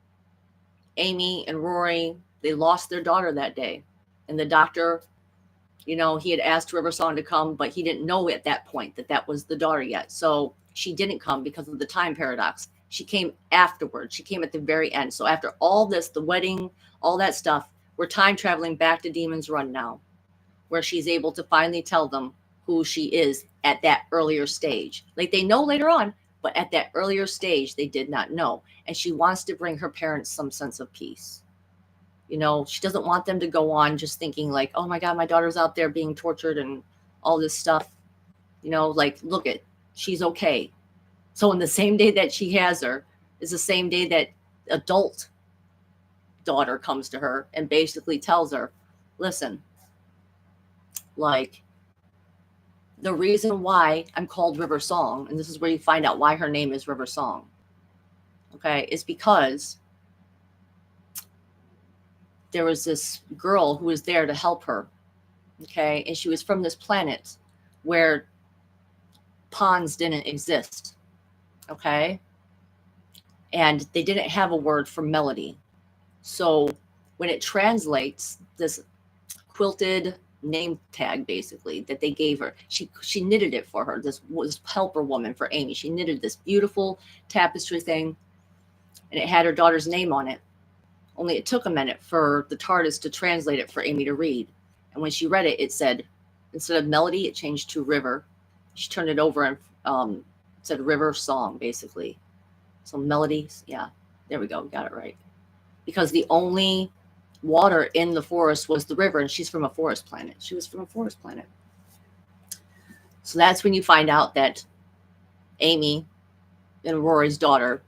Amy and Rory, they lost their daughter that day. And the Doctor, you know, he had asked River Song to come, but he didn't know at that point that was the daughter yet. So she didn't come because of the time paradox. She came afterwards. She came at the very end. So after all this, the wedding, all that stuff, we're time traveling back to Demon's Run now, where she's able to finally tell them who she is at that earlier stage. Like they know later on, but at that earlier stage, they did not know. And she wants to bring her parents some sense of peace. You know, she doesn't want them to go on just thinking like, oh my God, my daughter's out there being tortured and all this stuff. You know, like, look at, she's okay. So in the same day that she has her is the same day that adult daughter comes to her and basically tells her, listen, like, the reason why I'm called River Song, and this is where you find out why her name is River Song, okay, is because there was this girl who was there to help her, okay, and she was from this planet where ponds didn't exist, okay, and they didn't have a word for melody. So when it translates, this quilted name tag basically that they gave her. She knitted it for her. This was helper woman for Amy. She knitted this beautiful tapestry thing, and it had her daughter's name on it. Only it took a minute for the TARDIS to translate it for Amy to read. And when she read it, it said, instead of melody, it changed to river. She turned it over and said river song, basically. So melodies, yeah, there we go. We got it right. Because the only water in the forest was the river, and she's from a forest planet. She was from a forest planet. So that's when you find out that Amy and Rory's daughter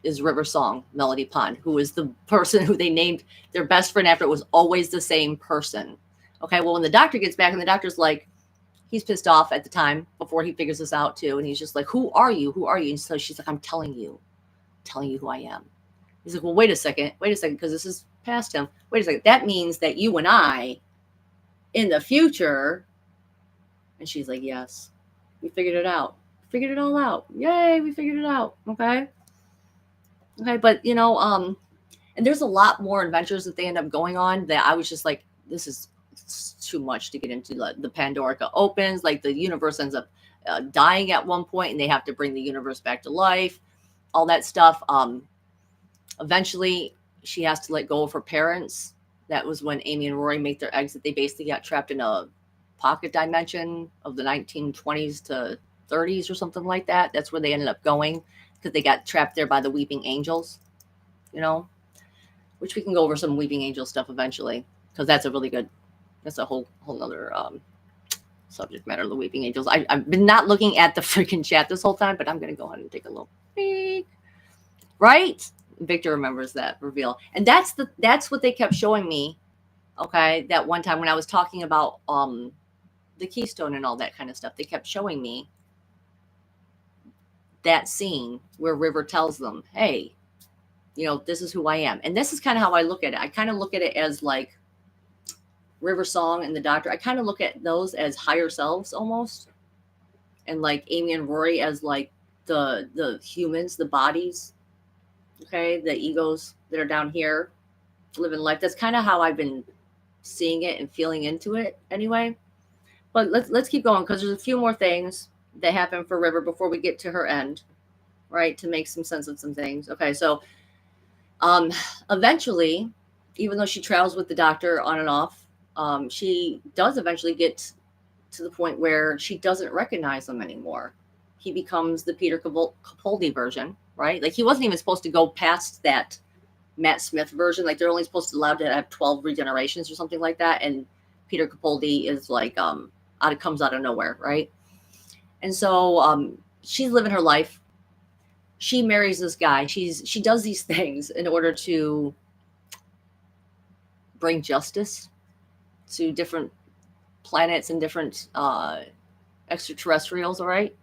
is River Song, Melody Pond, who is the person who they named their best friend after. It was always the same person. Okay, well, when the doctor gets back, and the doctor's like, he's pissed off at the time before he figures this out too. And he's just like, who are you? Who are you? And so she's like, I'm telling you who I am. He's like, well, wait a second, because this is past him. Wait a second. That means that you and I in the future. And she's like, yes, we figured it out. Figured it all out. Yay, we figured it out. Okay. But and there's a lot more adventures that they end up going on that I was just like, this is too much to get into. The Pandorica opens, like the universe ends up dying at one point, and they have to bring the universe back to life, all that stuff. Eventually she has to let go of her parents. That was when Amy and Rory make their exit. They basically got trapped in a pocket dimension of the 1920s to 30s or something like that. That's where they ended up going, because they got trapped there by the Weeping Angels, which we can go over some Weeping Angel stuff eventually, because that's a whole nother subject matter, the Weeping Angels. I've been not looking at the freaking chat this whole time, but I'm going to go ahead and take a little peek. Right? Victor remembers that reveal. And that's what they kept showing me, okay, that one time when I was talking about the Keystone and all that kind of stuff. They kept showing me that scene where River tells them, hey, this is who I am. And this is kind of how I look at it. I kind of look at it as like River Song and the Doctor. I kind of look at those as higher selves almost. And like Amy and Rory as like the humans, the bodies, okay, the egos that are down here living life. That's kind of how I've been seeing it and feeling into it anyway. But let's keep going, because there's a few more things that happen for River before we get to her end, right? To make some sense of some things. Okay, so eventually, even though she travels with the Doctor on and off, she does eventually get to the point where she doesn't recognize him anymore. He becomes the Peter Capaldi version, right? Like, he wasn't even supposed to go past that Matt Smith version. Like, they're only allowed to have 12 regenerations or something like that. And Peter Capaldi is like, comes out of nowhere, right? And so she's living her life. She marries this guy. She does these things in order to bring justice to different planets and different extraterrestrials, all right?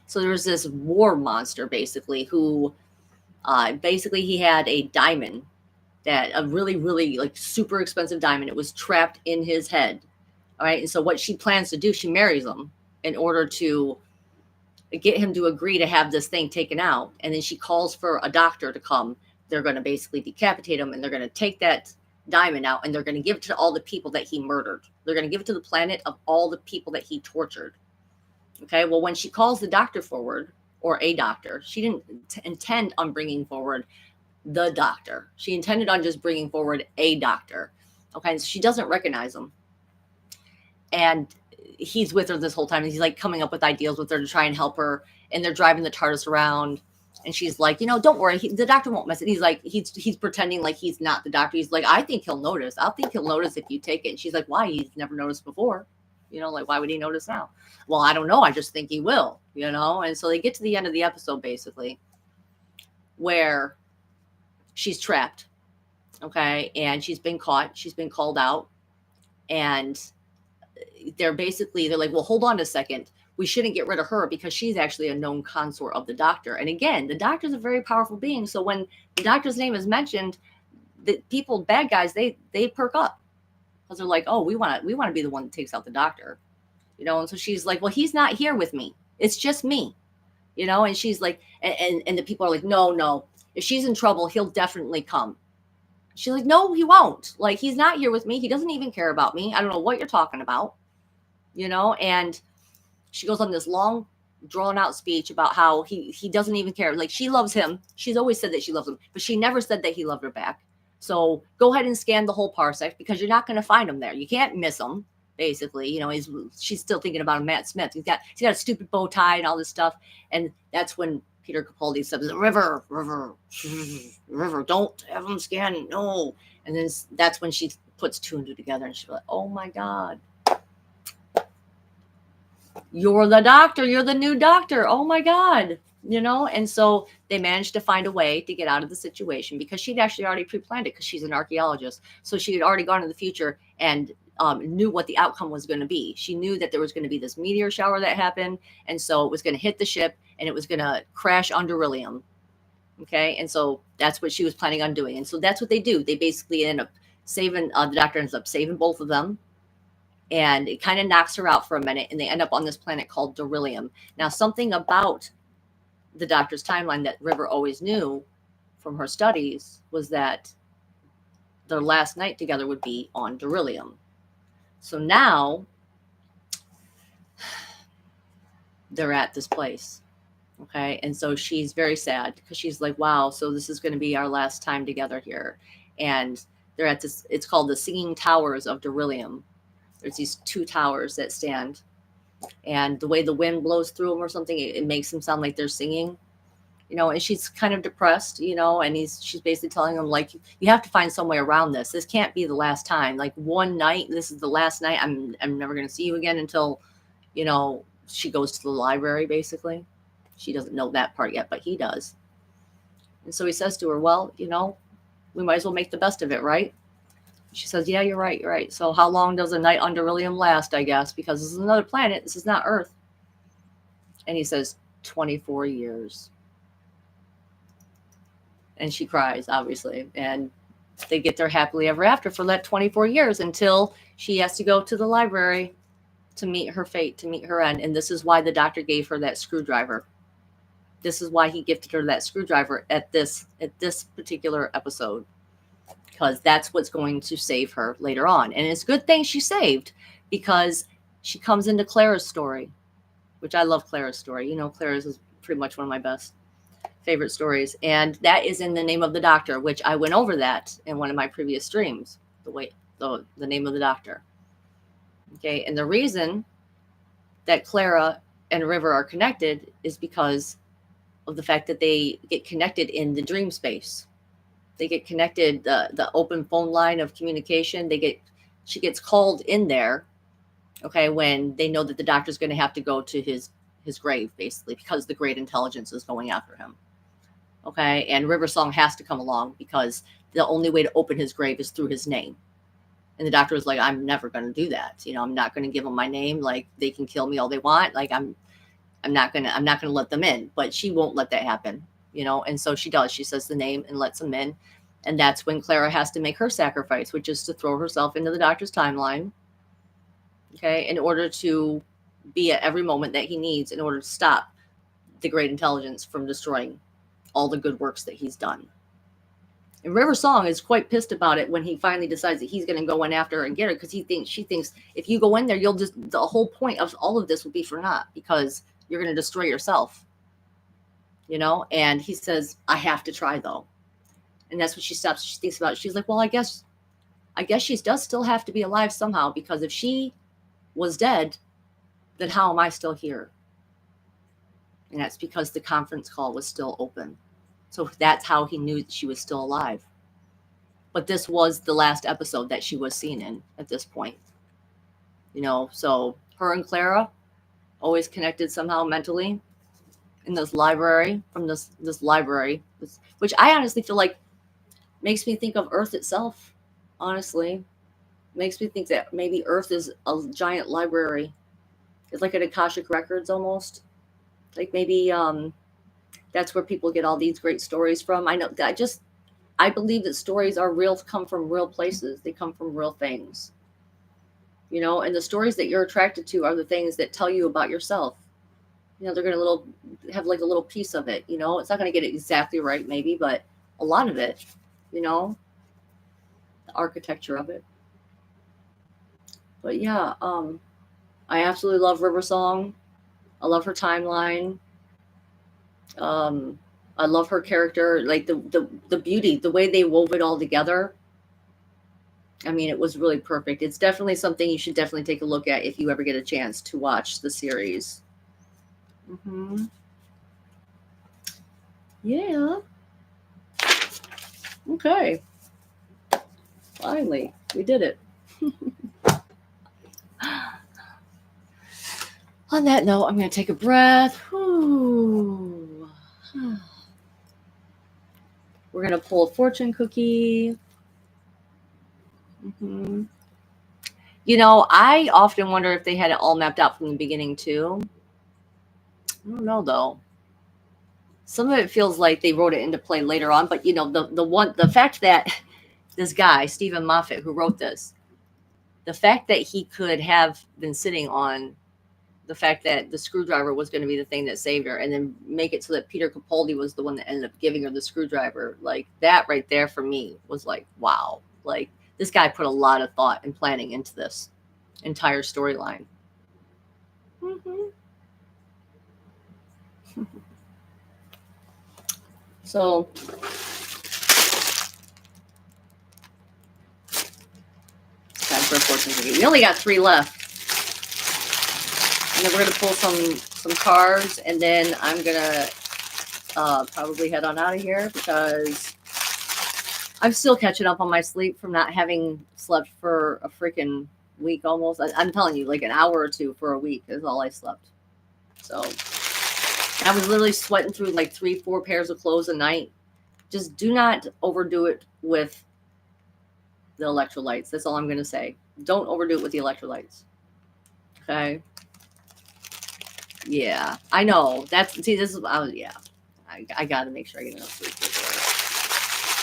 So there's this war monster, basically, who he had a diamond, that a really, really like super expensive diamond. It was trapped in his head, all right? And so what she plans to do, she marries him in order to get him to agree to have this thing taken out. And then she calls for a doctor to come. They're going to basically decapitate him, and they're going to take that diamond out, and they're going to give it to all the people that he murdered. They're going to give it to the planet of all the people that he tortured. Okay, well, when she calls the doctor forward, or a doctor, she didn't intend on bringing forward the doctor. She intended on just bringing forward a doctor. Okay, and so she doesn't recognize him. And he's with her this whole time. And he's like coming up with ideas with her to try and help her. And they're driving the TARDIS around. And she's like, don't worry. The doctor won't mess it. He's like, he's pretending like he's not the doctor. He's like, I think he'll notice. I think he'll notice if you take it. And she's like, why? He's never noticed before. Like, why would he notice now? Well, I don't know. I just think he will, And so they get to the end of the episode, basically, where she's trapped. Okay. And she's been caught. She's been called out. And they're like, well, hold on a second. We shouldn't get rid of her because she's actually a known consort of the Doctor. And again, the Doctor's a very powerful being. So when the Doctor's name is mentioned, the people, bad guys, they perk up, because they're like, oh, we want to be the one that takes out the Doctor, And so she's like, well, he's not here with me. It's just me, And she's like, and the people are like, no. If she's in trouble, he'll definitely come. She's like, no, he won't. Like, he's not here with me. He doesn't even care about me. I don't know what you're talking about, And she goes on this long, drawn out speech about how he doesn't even care. Like, she loves him. She's always said that she loves him, but she never said that he loved her back. So go ahead and scan the whole parsec because you're not going to find him there. You can't miss him. Basically, she's still thinking about him, Matt Smith. He's got a stupid bow tie and all this stuff, and that's when Peter Capaldi says, "River, don't have him scan, no." And then that's when she puts two and two together, and she's like, "Oh my God, you're the doctor. You're the new doctor. Oh my God." And so they managed to find a way to get out of the situation because she'd actually already pre-planned it because she's an archaeologist. So she had already gone in the future and knew what the outcome was going to be. She knew that there was going to be this meteor shower that happened. And so it was going to hit the ship and it was going to crash on Beryllium. Okay. And so that's what she was planning on doing. And so that's what they do. They basically end up saving, the doctor ends up saving both of them. And it kind of knocks her out for a minute. And they end up on this planet called Beryllium. Now, something about the doctor's timeline that River always knew from her studies was that their last night together would be on Beryllium. So now they're at this place. Okay. And so she's very sad because she's like, wow, so this is going to be our last time together here. And they're at this, it's called the Singing Towers of Beryllium. There's these two towers that stand. And the way the wind blows through them or something, it makes them sound like they're singing. And she's kind of depressed, and she's basically telling him, like, you have to find some way around this. This can't be the last time. Like, one night, this is the last night. I'm never going to see you again until, she goes to the library, basically. She doesn't know that part yet, but he does. And so he says to her, well, we might as well make the best of it, right? She says, yeah, you're right. You're right. So how long does a night on Beryllium last, I guess? Because this is another planet. This is not Earth. And he says, 24 years. And she cries, obviously. And they get there happily ever after for that 24 years until she has to go to the library to meet her fate, to meet her end. And this is why the doctor gave her that screwdriver. This is why he gifted her that screwdriver at this particular episode. Because that's what's going to save her later on. And it's a good thing she saved because she comes into Clara's story, which I love Clara's story. Clara's is pretty much one of my best favorite stories. And that is in The Name of the Doctor, which I went over that in one of my previous streams, the Name of the Doctor. Okay. And the reason that Clara and River are connected is because of the fact that they get connected in the dream space. They get connected, the open phone line of communication. She gets called in there, okay, when they know that the doctor's going to have to go to his grave, basically, because the great intelligence is going after him. Okay, and River Song has to come along because the only way to open his grave is through his name. And the doctor was like, I'm never going to do that. I'm not going to give them my name. Like, they can kill me all they want. Like, I'm not going to let them in. But she won't let that happen. And so she does. She says the name and lets them in. And that's when Clara has to make her sacrifice, which is to throw herself into the doctor's timeline, okay, in order to be at every moment that he needs in order to stop the great intelligence from destroying all the good works that he's done. And River Song is quite pissed about it when he finally decides that he's going to go in after her and get her because she thinks if you go in there, the whole point of all of this will be for naught because you're going to destroy yourself. And he says, I have to try though. And that's what she stops. She thinks about it. She's like, well, I guess she does still have to be alive somehow because if she was dead, then how am I still here? And that's because the conference call was still open. So that's how he knew that she was still alive. But this was the last episode that she was seen in at this point. So her and Clara always connected somehow mentally in this library, from this library, which I honestly feel like makes me think of Earth itself, honestly. Makes me think that maybe Earth is a giant library. It's like an Akashic Records almost. Like maybe that's where people get all these great stories from. I believe that stories are real, come from real places. They come from real things. And the stories that you're attracted to are the things that tell you about yourself. They're going to have like a little piece of it. It's not going to get it exactly right, maybe, but a lot of it, architecture of it. But yeah, I absolutely love River Song. I love her timeline. Um, I love her character, like the beauty, the way they wove it all together. I mean, it was really perfect. It's definitely something you should definitely take a look at if you ever get a chance to watch the series. Hmm. Yeah. Okay. Finally, we did it. On that note, I'm going to take a breath. Whew. We're going to pull a fortune cookie. Hmm. You know, I often wonder if they had it all mapped out from the beginning, too. I don't know, though. Some of it feels like they wrote it into play later on, but you know, the fact that this guy, Stephen Moffat, who wrote this, the fact that he could have been sitting on the fact that the screwdriver was going to be the thing that saved her, and then make it so that Peter Capaldi was the one that ended up giving her the screwdriver, like that right there for me was like, wow, like this guy put a lot of thought and planning into this entire storyline. Mm-hmm. So time for a fortune cookie. We only got 3 left. And then we're gonna pull some cards, and then I'm gonna probably head on out of here because I'm still catching up on my sleep from not having slept for a freaking week almost. I'm telling you, like an hour or two for a week is all I slept. So I was literally sweating through like 3-4 pairs of clothes a night. Just do not overdo it with the electrolytes. That's all I'm gonna say. Don't overdo it with the electrolytes. Okay. Yeah, I know. This is, yeah, I got to make sure I get enough sleep.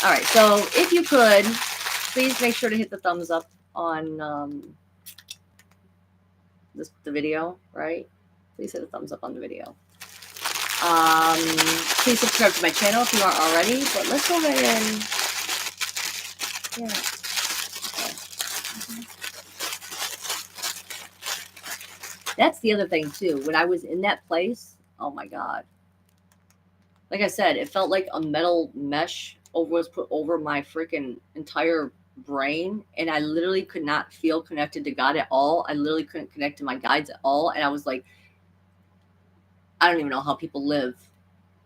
All right, so if you could, please make sure to hit the thumbs up on the video, right? Please hit a thumbs up on the video. Please subscribe to my channel if you aren't already, but let's go ahead and, yeah. That's the other thing too. When I was in that place, oh my God. Like I said, it felt like a metal mesh was put over my freaking entire brain, and I literally could not feel connected to God at all. I literally couldn't connect to my guides at all. And I was like, I don't even know how people live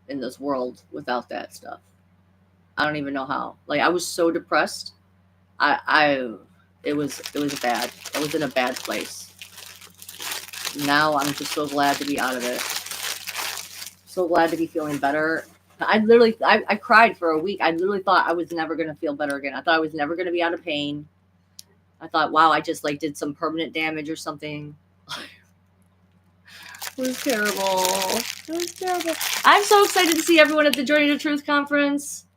in this world without that stuff. I don't even know how. Like I was so depressed. It was bad. I was in a bad place. Now I'm just so glad to be out of it. So glad to be feeling better. I cried for a week. I literally thought I was never going to feel better again. I thought I was never going to be out of pain. I thought, wow, I just like did some permanent damage or something. It was terrible. It was terrible. I'm so excited to see everyone at the Journey to Truth conference.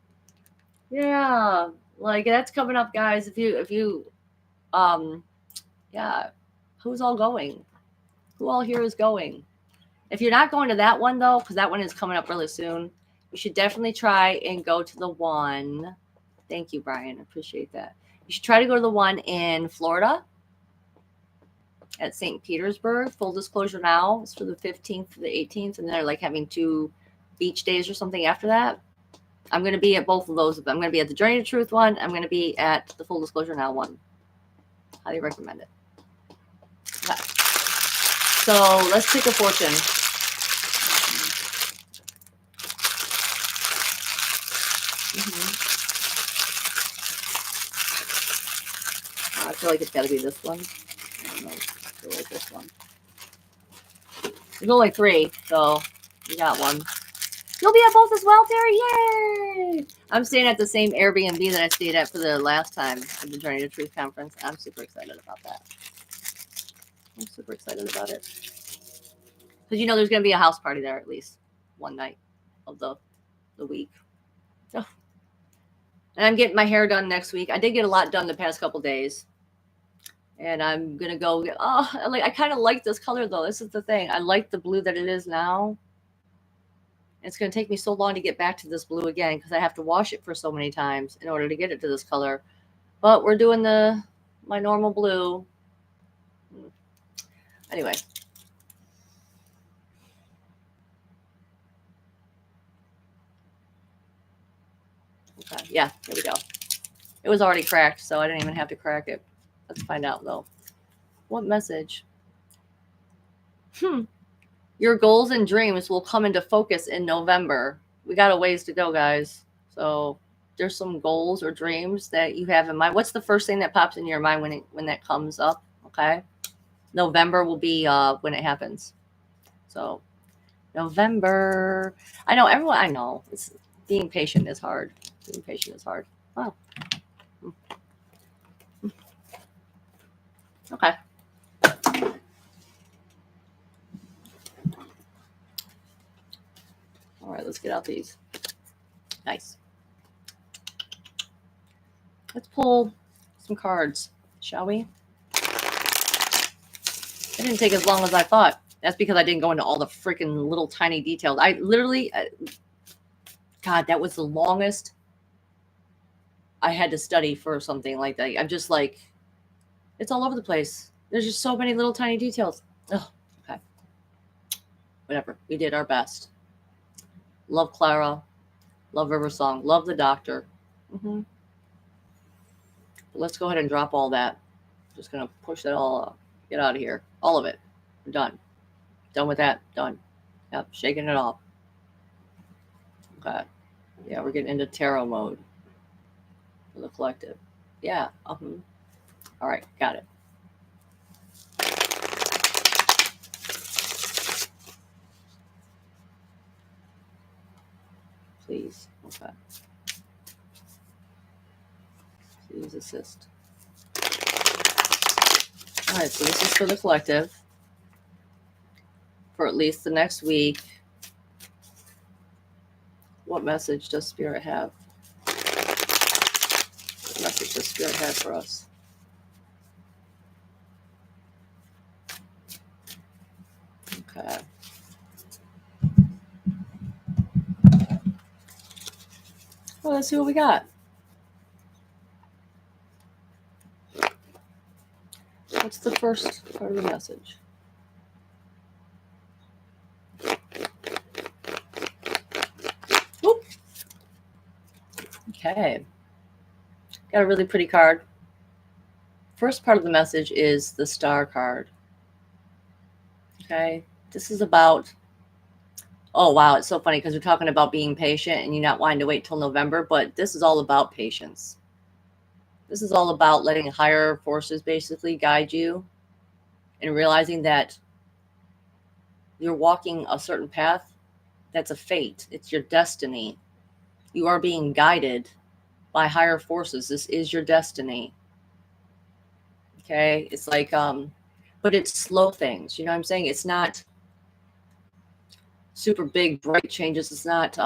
Yeah, like that's coming up, guys. If you, yeah, who's all going? Who all here is going? If you're not going to that one though, because that one is coming up really soon, you should definitely try and go to the one. Thank you, Brian. I appreciate that. You should try to go to the one in Florida at St. Petersburg. Full disclosure now, it's for the 15th to the 18th, and they're like having 2 beach days or something after that. I'm going to be at both of those. I'm going to be at the Journey to Truth one. I'm going to be at the Full Disclosure Now one. Highly recommend it. Okay. So let's pick a fortune. I feel like it's got to be this one. I don't know. I feel like this one. There's only 3, so you got one. You'll be at both as well, Terry. Yay! I'm staying at the same Airbnb that I stayed at for the last time at the Journey to Truth conference. I'm super excited about that. I'm super excited about it. Because you know there's going to be a house party there at least one night of the week. Oh. And I'm getting my hair done next week. I did get a lot done the past couple days. And I'm going to go get, I kind of like this color though. This is the thing. I like the blue that it is now. It's going to take me so long to get back to this blue again because I have to wash it for so many times in order to get it to this color. But we're doing my normal blue. Anyway. Okay, yeah, there we go. It was already cracked, so I didn't even have to crack it. Let's find out though. What message? Your goals and dreams will come into focus in November. We got a ways to go, guys. So there's some goals or dreams that you have in mind. What's the first thing that pops in your mind when that comes up? Okay. November will be when it happens. So November. I know everyone. I know it's being patient is hard. Being patient is hard. Wow. Okay. All right. Let's get out these. Nice. Let's pull some cards, shall we? It didn't take as long as I thought. That's because I didn't go into all the freaking little tiny details. I literally, God, that was the longest I had to study for something like that. I'm just like, it's all over the place. There's just so many little tiny details. Oh, okay. Whatever. We did our best. Love Clara. Love River Song. Love the doctor. Let's go ahead and drop all that. Just going to push that all up. Get out of here. All of it. We're done. Done with that. Done. Yep. Shaking it off. Okay. Yeah, we're getting into tarot mode for the collective. Yeah. All right. Got it. Please. Okay. Please assist. All right. So this is for the collective for at least the next week. What message does Spirit have? What message does Spirit have for us? Okay. Well, let's see what we got. What's the first part of the message? Oop. Okay. Got a really pretty card. First part of the message is the Star card. Okay. This is about, oh, wow. It's so funny because we're talking about being patient and you not wanting to wait till November, but this is all about patience. This is all about letting higher forces basically guide you and realizing that you're walking a certain path. That's a fate. It's your destiny. You are being guided by higher forces. This is your destiny. Okay. It's like, but it's slow things. You know what I'm saying? It's not super big, bright changes. It's not,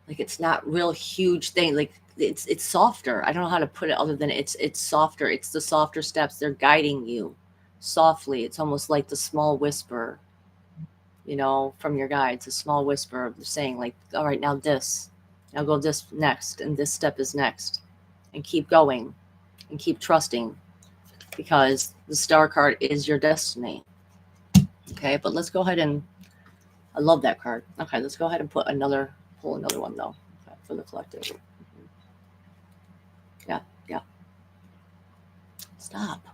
like it's not real huge thing. Like it's softer. I don't know how to put it other than it's softer. It's the softer steps. They're guiding you softly. It's almost like the small whisper, you know, from your guides, a small whisper of saying like, all right, now this, now go this next. And this step is next, and keep going and keep trusting because the Star card is your destiny. Okay. But let's go ahead and, I love that card. Okay. Let's go ahead and pull another one though, okay, for the collective. Yeah. Stop.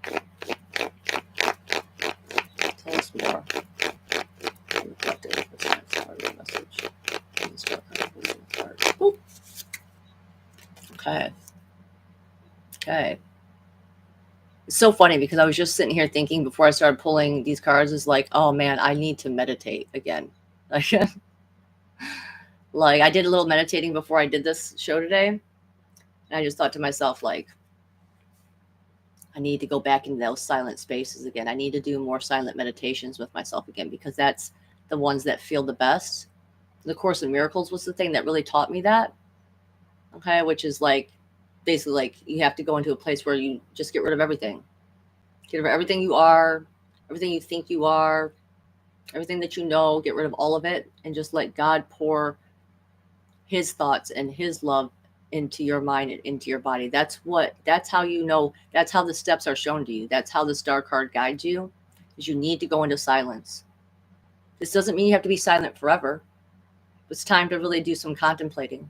Tell us more. For the collective. What's the next part of the message? Boop. Okay. It's so funny because I was just sitting here thinking before I started pulling these cards is like, oh man, I need to meditate again. Like I did a little meditating before I did this show today. And I just thought to myself, like, I need to go back into those silent spaces again. I need to do more silent meditations with myself again because that's the ones that feel the best. The Course in Miracles was the thing that really taught me that. Okay, which is like basically like you have to go into a place where you just get rid of everything. Get rid of everything you are, everything you think you are, Everything that you know, get rid of all of it and just let God pour his thoughts and his love into your mind and into your body. That's how you know, that's how the steps are shown to you. That's how the star card guides you, is you need to go into silence. This doesn't mean you have to be silent forever. It's time to really do some contemplating.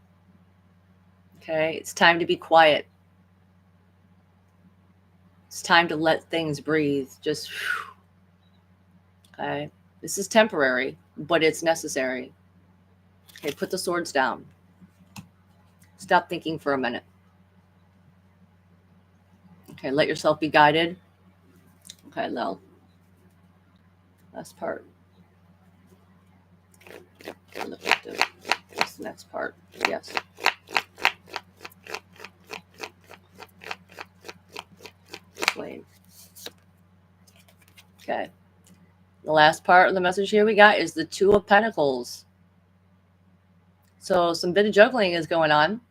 Okay, it's time to be quiet. It's time to let things breathe. Just, okay, this is temporary, but it's necessary. Okay, put the swords down. Stop thinking for a minute. Okay, let yourself be guided. Okay, Lel. Last part. Look at this next part. Yes. Explain. Okay. The last part of the message here we got is the Two of Pentacles. So some bit of juggling is going on.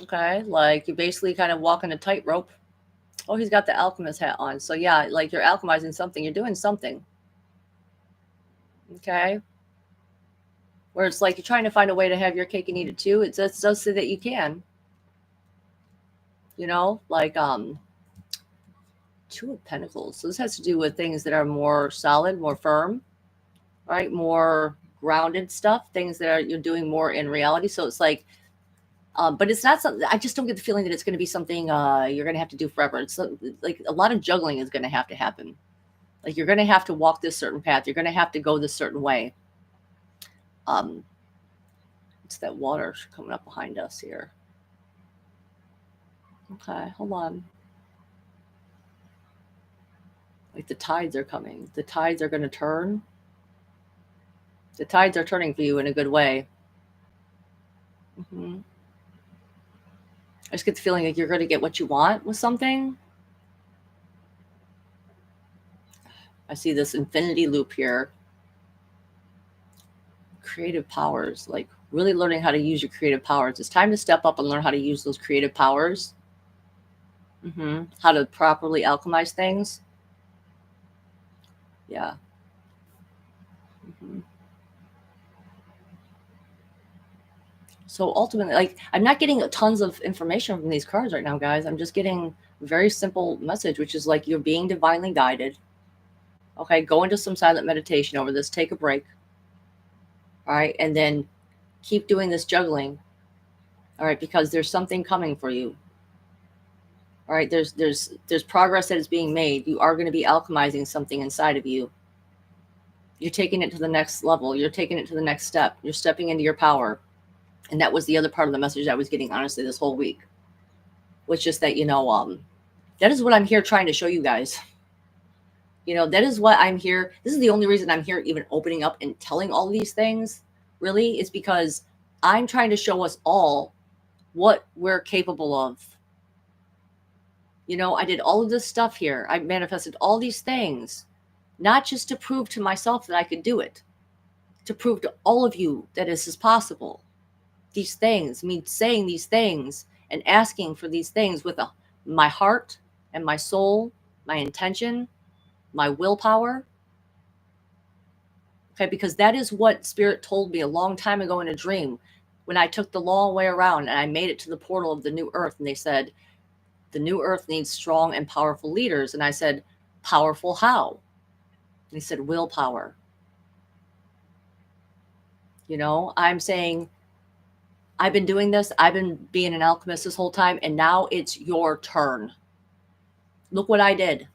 Okay, like you're basically kind of walking a tightrope. Oh, he's got the alchemist hat on. So yeah, like you're alchemizing something. You're doing something. Okay. Where it's like you're trying to find a way to have your cake and eat it too. It does say that you can. You know, like Two of Pentacles. So this has to do with things that are more solid, more firm, right? More grounded stuff, things that are you're doing more in reality. So it's like, but it's not something, I just don't get the feeling that it's going to be something you're going to have to do forever. It's like a lot of juggling is going to have to happen. Like you're going to have to walk this certain path. You're going to have to go this certain way. It's that water coming up behind us here. Okay, hold on. Like the tides are coming. The tides are going to turn. The tides are turning for you in a good way. Mm-hmm. I just get the feeling like you're going to get what you want with something. I see this infinity loop here. Creative powers, like really learning how to use your creative powers. It's time to step up and learn how to use those creative powers. Mm-hmm. How to properly alchemize things. Yeah. Mm-hmm. So ultimately, like I'm not getting tons of information from these cards right now, guys. I'm just getting a very simple message, which is like you're being divinely guided. Okay, go into some silent meditation over this. Take a break. All right, and then keep doing this juggling. All right, because there's something coming for you. All right, there's progress that is being made. You are going to be alchemizing something inside of you. You're taking it to the next level. You're taking it to the next step. You're stepping into your power. And that was the other part of the message I was getting, honestly, this whole week. Was just that, that is what I'm here trying to show you guys. That is what I'm here. This is the only reason I'm here even opening up and telling all these things, really, is because I'm trying to show us all what we're capable of. I did all of this stuff here. I manifested all these things, not just to prove to myself that I could do it, to prove to all of you that this is possible. These things, me saying these things and asking for these things with my heart and my soul, my intention, my willpower. Okay, because that is what Spirit told me a long time ago in a dream when I took the long way around and I made it to the portal of the new earth. And they said, the new earth needs strong and powerful leaders. And I said, powerful how? And they said, willpower. I'm saying, I've been doing this. I've been being an alchemist this whole time. And now it's your turn. Look what I did.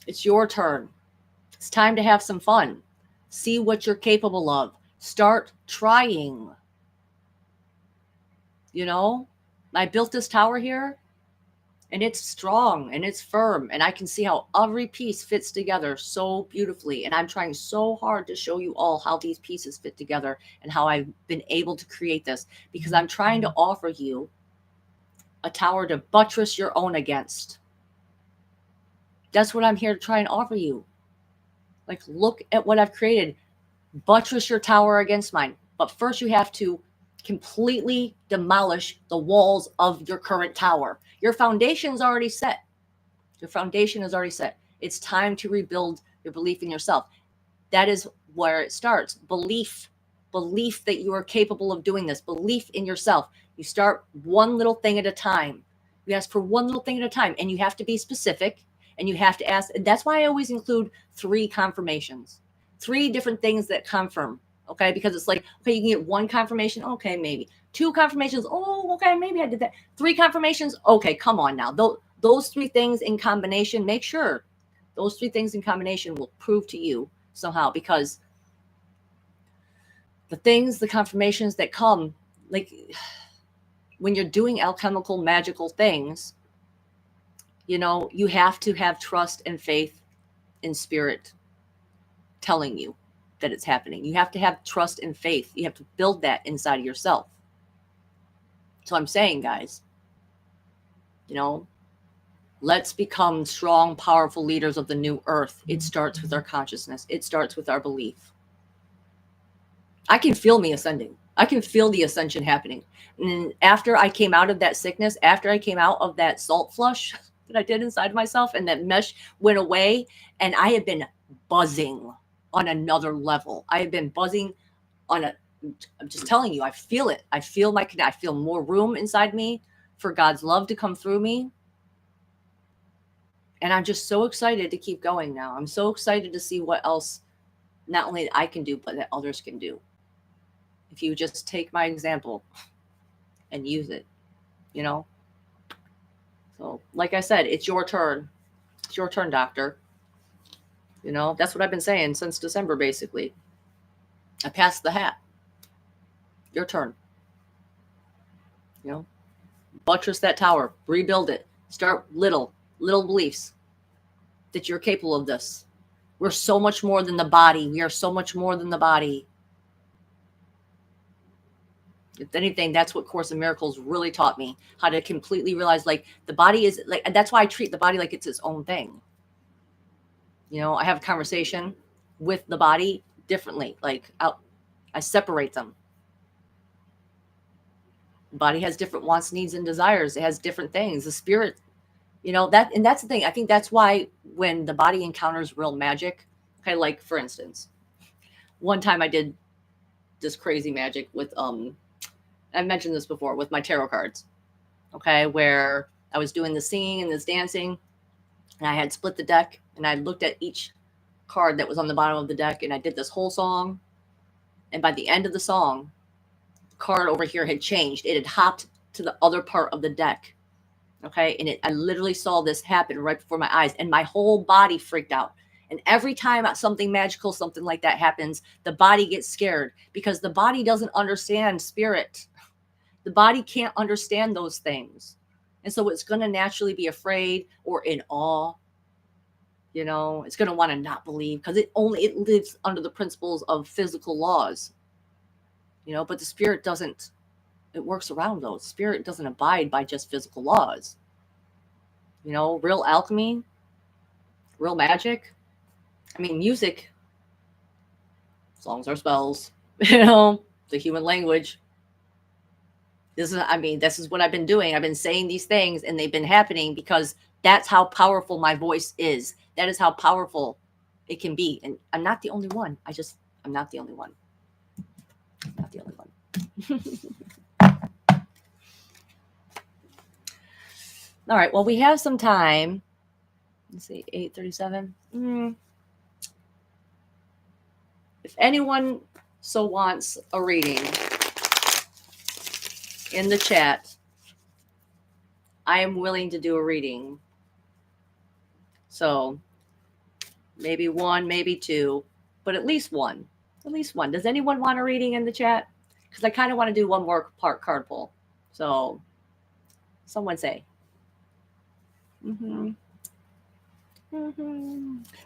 It's your turn. It's time to have some fun. See what you're capable of. Start trying. I built this tower here and it's strong and it's firm. And I can see how every piece fits together so beautifully. And I'm trying so hard to show you all how these pieces fit together and how I've been able to create this, because I'm trying to offer you a tower to buttress your own against. That's what I'm here to try and offer you. Like, look at what I've created. Buttress your tower against mine. But first you have to completely demolish the walls of your current tower. Your foundation is already set. Your foundation is already set. It's time to rebuild your belief in yourself. That is where it starts. Belief that you are capable of doing this, belief in yourself. You start one little thing at a time. You ask for one little thing at a time, and you have to be specific, and you have to ask. That's why I always include 3 confirmations, 3 different things that confirm. Okay, because it's like, okay, you can get 1 confirmation, okay, maybe 2 confirmations, oh, okay, maybe I did that. 3 confirmations, okay, come on now. Those 3 things in combination, make sure those 3 things in combination will prove to you somehow, because the confirmations that come, like when you're doing alchemical, magical things, you have to have trust and faith in spirit telling you that it's happening. You have to have trust and faith. You have to build that inside of yourself. So I'm saying, guys, let's become strong, powerful leaders of the new earth. It starts with our consciousness. It starts with our belief. I can feel me ascending. I can feel the ascension happening. And after I came out of that sickness, after I came out of that salt flush that I did inside myself, and that mesh went away, and I have been buzzing on another level. I have been buzzing on I'm just telling you, I feel it. I feel more room inside me for God's love to come through me. And I'm just so excited to keep going now. I'm so excited to see what else not only I can do, but that others can do. If you just take my example and use it, So, like I said, it's your turn. It's your turn, doctor. That's what I've been saying since December, basically. I passed the hat. Your turn. Buttress that tower, rebuild it. Start little beliefs that you're capable of this. We're so much more than the body. We are so much more than the body. If anything, that's what Course in Miracles really taught me, how to completely realize, like, the body is like, and that's why I treat the body like it's its own thing. I have a conversation with the body differently. Like, I separate them. The body has different wants, needs, and desires. It has different things. The spirit, and that's the thing. I think that's why when the body encounters real magic, okay, like for instance, one time I did this crazy magic with I mentioned this before with my tarot cards, okay, where I was doing the singing and this dancing, and I had split the deck, and I looked at each card that was on the bottom of the deck, and I did this whole song, and by the end of the song, the card over here had changed. It had hopped to the other part of the deck, okay, and I literally saw this happen right before my eyes, and my whole body freaked out. And every time something magical, something like that happens, the body gets scared, because the body doesn't understand spirit. The body can't understand those things. And so it's going to naturally be afraid or in awe. It's going to want to not believe, because it lives under the principles of physical laws. But the spirit doesn't. It works around those. Spirit doesn't abide by just physical laws. Real alchemy, real magic. I mean, music, songs are spells, the human language. This is what I've been doing. I've been saying these things, and they've been happening because that's how powerful my voice is. That is how powerful it can be. And I'm not the only one. I'm not the only one. I'm not the only one. All right. Well, we have some time. Let's see, 8:37. If anyone so wants a reading in the chat, I am willing to do a reading. So maybe 1, maybe 2, but at least one. At least one. Does anyone want a reading in the chat? Because I kind of want to do one more part card pull. So someone say.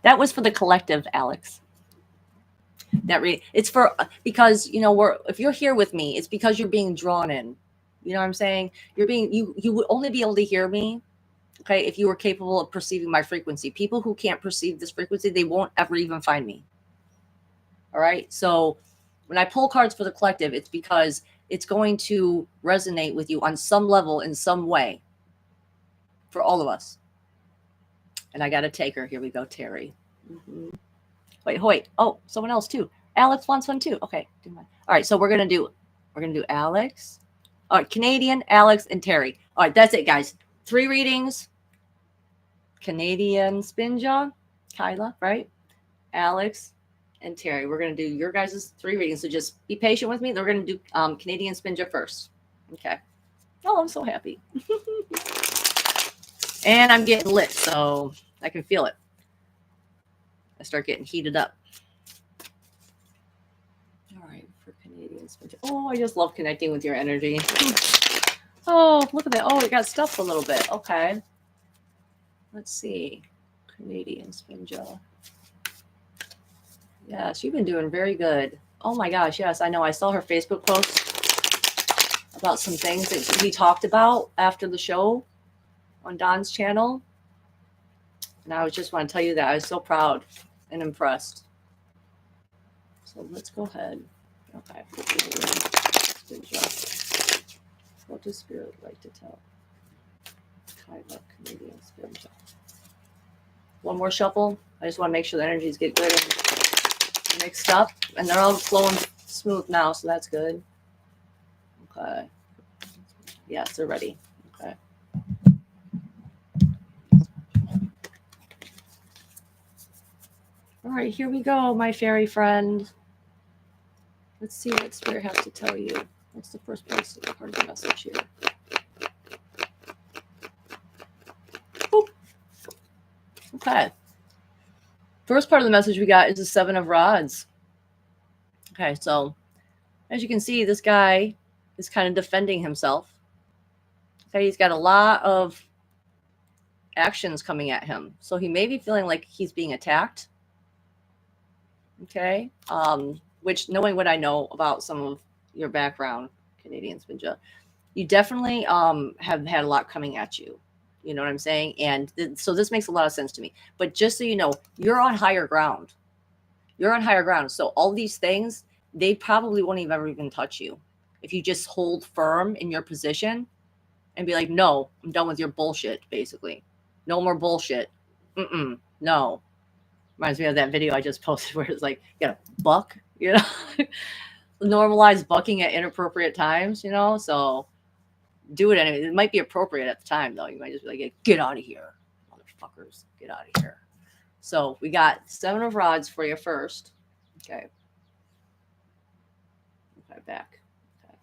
That was for the collective, Alex. It's for, because if you're here with me, it's because you're being drawn in. You know what I'm saying? You would only be able to hear me, okay, if you were capable of perceiving my frequency. People who can't perceive this frequency, they won't ever even find me. All right. So when I pull cards for the collective, it's because it's going to resonate with you on some level, in some way, for all of us. And I got to take her. Here we go, Terry. Wait. Oh, someone else too. Alex wants one too. Okay. Do mine. All right. So we're gonna do Alex. All right, Canadian, Alex, and Terry. All right, that's it, guys. 3 readings. Canadian Spinja, Kyla, right? Alex and Terry. We're gonna do your guys' 3 readings. So just be patient with me. We're gonna do Canadian Spinja first. Okay. Oh, I'm so happy. And I'm getting lit, so I can feel it. I start getting heated up. All right, for Canadian Spinja. Oh, I just love connecting with your energy. Oh, look at that. Oh, it got stuffed a little bit. Okay. Let's see. Canadian Spinja. Yes, you've been doing very good. Oh my gosh, yes, I know. I saw her Facebook post about some things that we talked about after the show on Don's channel. And I just want to tell you that I was so proud and impressed. So let's go ahead. Okay. What does Spirit like to tell? Kyla, Canadian Spinja. One more shuffle. I just want to make sure the energies get good and mixed up. And they're all flowing smooth now, so that's good. Okay. Yes, they're ready. Okay. All right, here we go, my fairy friend. Let's see what Spirit has to tell you. What's the first part of the message here? Boop. Okay. First part of the message we got is the 7 of Rods. Okay, so as you can see, this guy is kind of defending himself. Okay, he's got a lot of actions coming at him. So he may be feeling like he's being attacked. Okay, which knowing what I know about some of your background, Canadian Spinja, you definitely have had a lot coming at you. You know what I'm saying? And so this makes a lot of sense to me. But just so you know, you're on higher ground. You're on higher ground. So all these things, they probably won't ever even touch you. If you just hold firm in your position and be like, no, I'm done with your bullshit, basically. No more bullshit. No. Reminds me of that video I just posted where it's like, you gotta buck, you know? Normalize bucking at inappropriate times, you know? So do it anyway. It might be appropriate at the time, though. You might just be like, get out of here, motherfuckers. Get out of here. So we got 7 of Rods for you first. Okay. Okay, back. Okay.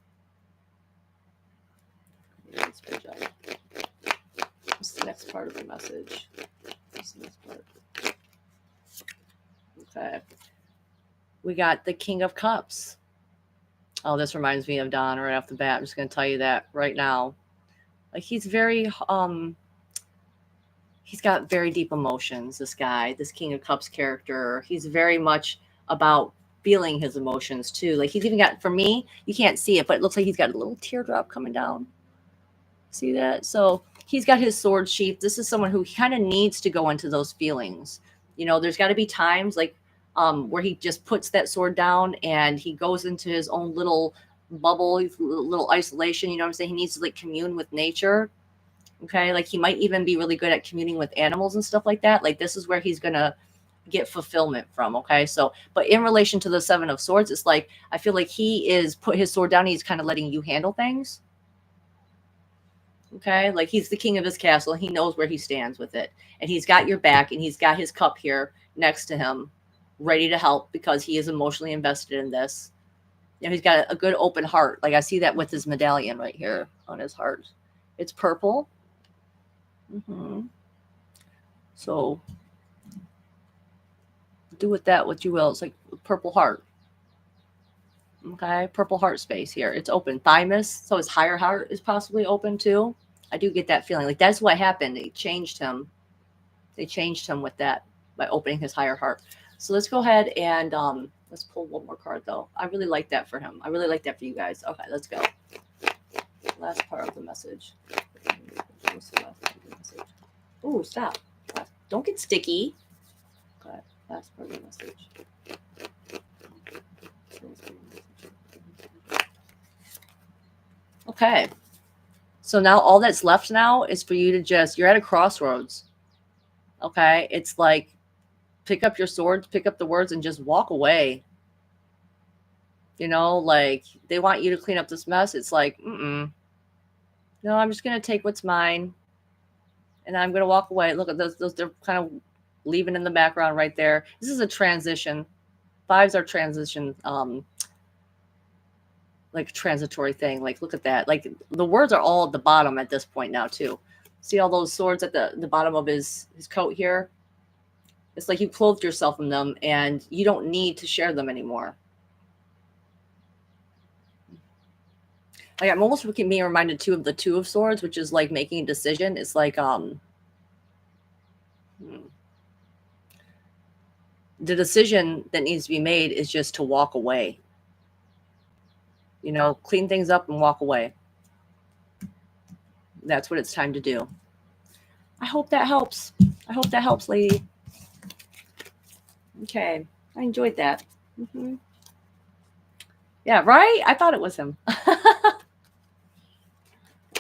What's the next part of the message? What's the next part? Okay. We got the King of Cups. Oh, this reminds me of Don right off the bat. I'm just going to tell you that right now. Like he's very, he's got very deep emotions, this guy, this King of Cups character. He's very much about feeling his emotions too. Like he's even got, for me, you can't see it, but it looks like he's got a little teardrop coming down. See that? So he's got his sword sheath. This is someone who kind of needs to go into those feelings. You know, there's got to be times like where he just puts that sword down and he goes into his own little bubble, little isolation. You know what I'm saying? He needs to like commune with nature. Okay. Like he might even be really good at communing with animals and stuff like that. Like this is where he's going to get fulfillment from. Okay. So, but in relation to the 7 of Swords, it's like, I feel like he is put his sword down. He's kind of letting you handle things. Okay. Like he's the king of his castle. He knows where he stands with it. And he's got your back and he's got his cup here next to him, ready to help because he is emotionally invested in this. You know, he's got a good open heart. Like I see that with his medallion right here on his heart. It's purple. So do with that what you will. It's like purple heart. Okay, purple heart space here. It's open. Thymus, so his higher heart is possibly open too. I do get that feeling. Like that's what happened. They changed him. They changed him with that by opening his higher heart. So let's go ahead and let's pull one more card though. I really like that for him. I really like that for you guys. Okay, let's go. Last part of the message. Oh, stop. Don't get sticky. Okay, last part of the message. Okay. So now all that's left now is for you to just, you're at a crossroads. Okay. It's like pick up your swords, pick up the words, and just walk away. You know, like they want you to clean up this mess. It's like, no, I'm just going to take what's mine and I'm going to walk away. Look at those, they're kind of leaving in the background right there. This is a transition. Fives are transition, like transitory thing. Like, look at that. Like the words are all at the bottom at this point now too. See all those swords at the bottom of his coat here? It's like you clothed yourself in them and you don't need to share them anymore. Like I'm almost being reminded too of the Two of Swords, which is like making a decision. It's like the decision that needs to be made is just to walk away. You know, clean things up and walk away. That's what it's time to do. I hope that helps. I hope that helps, lady. Okay, I enjoyed that. Yeah, right? I thought it was him.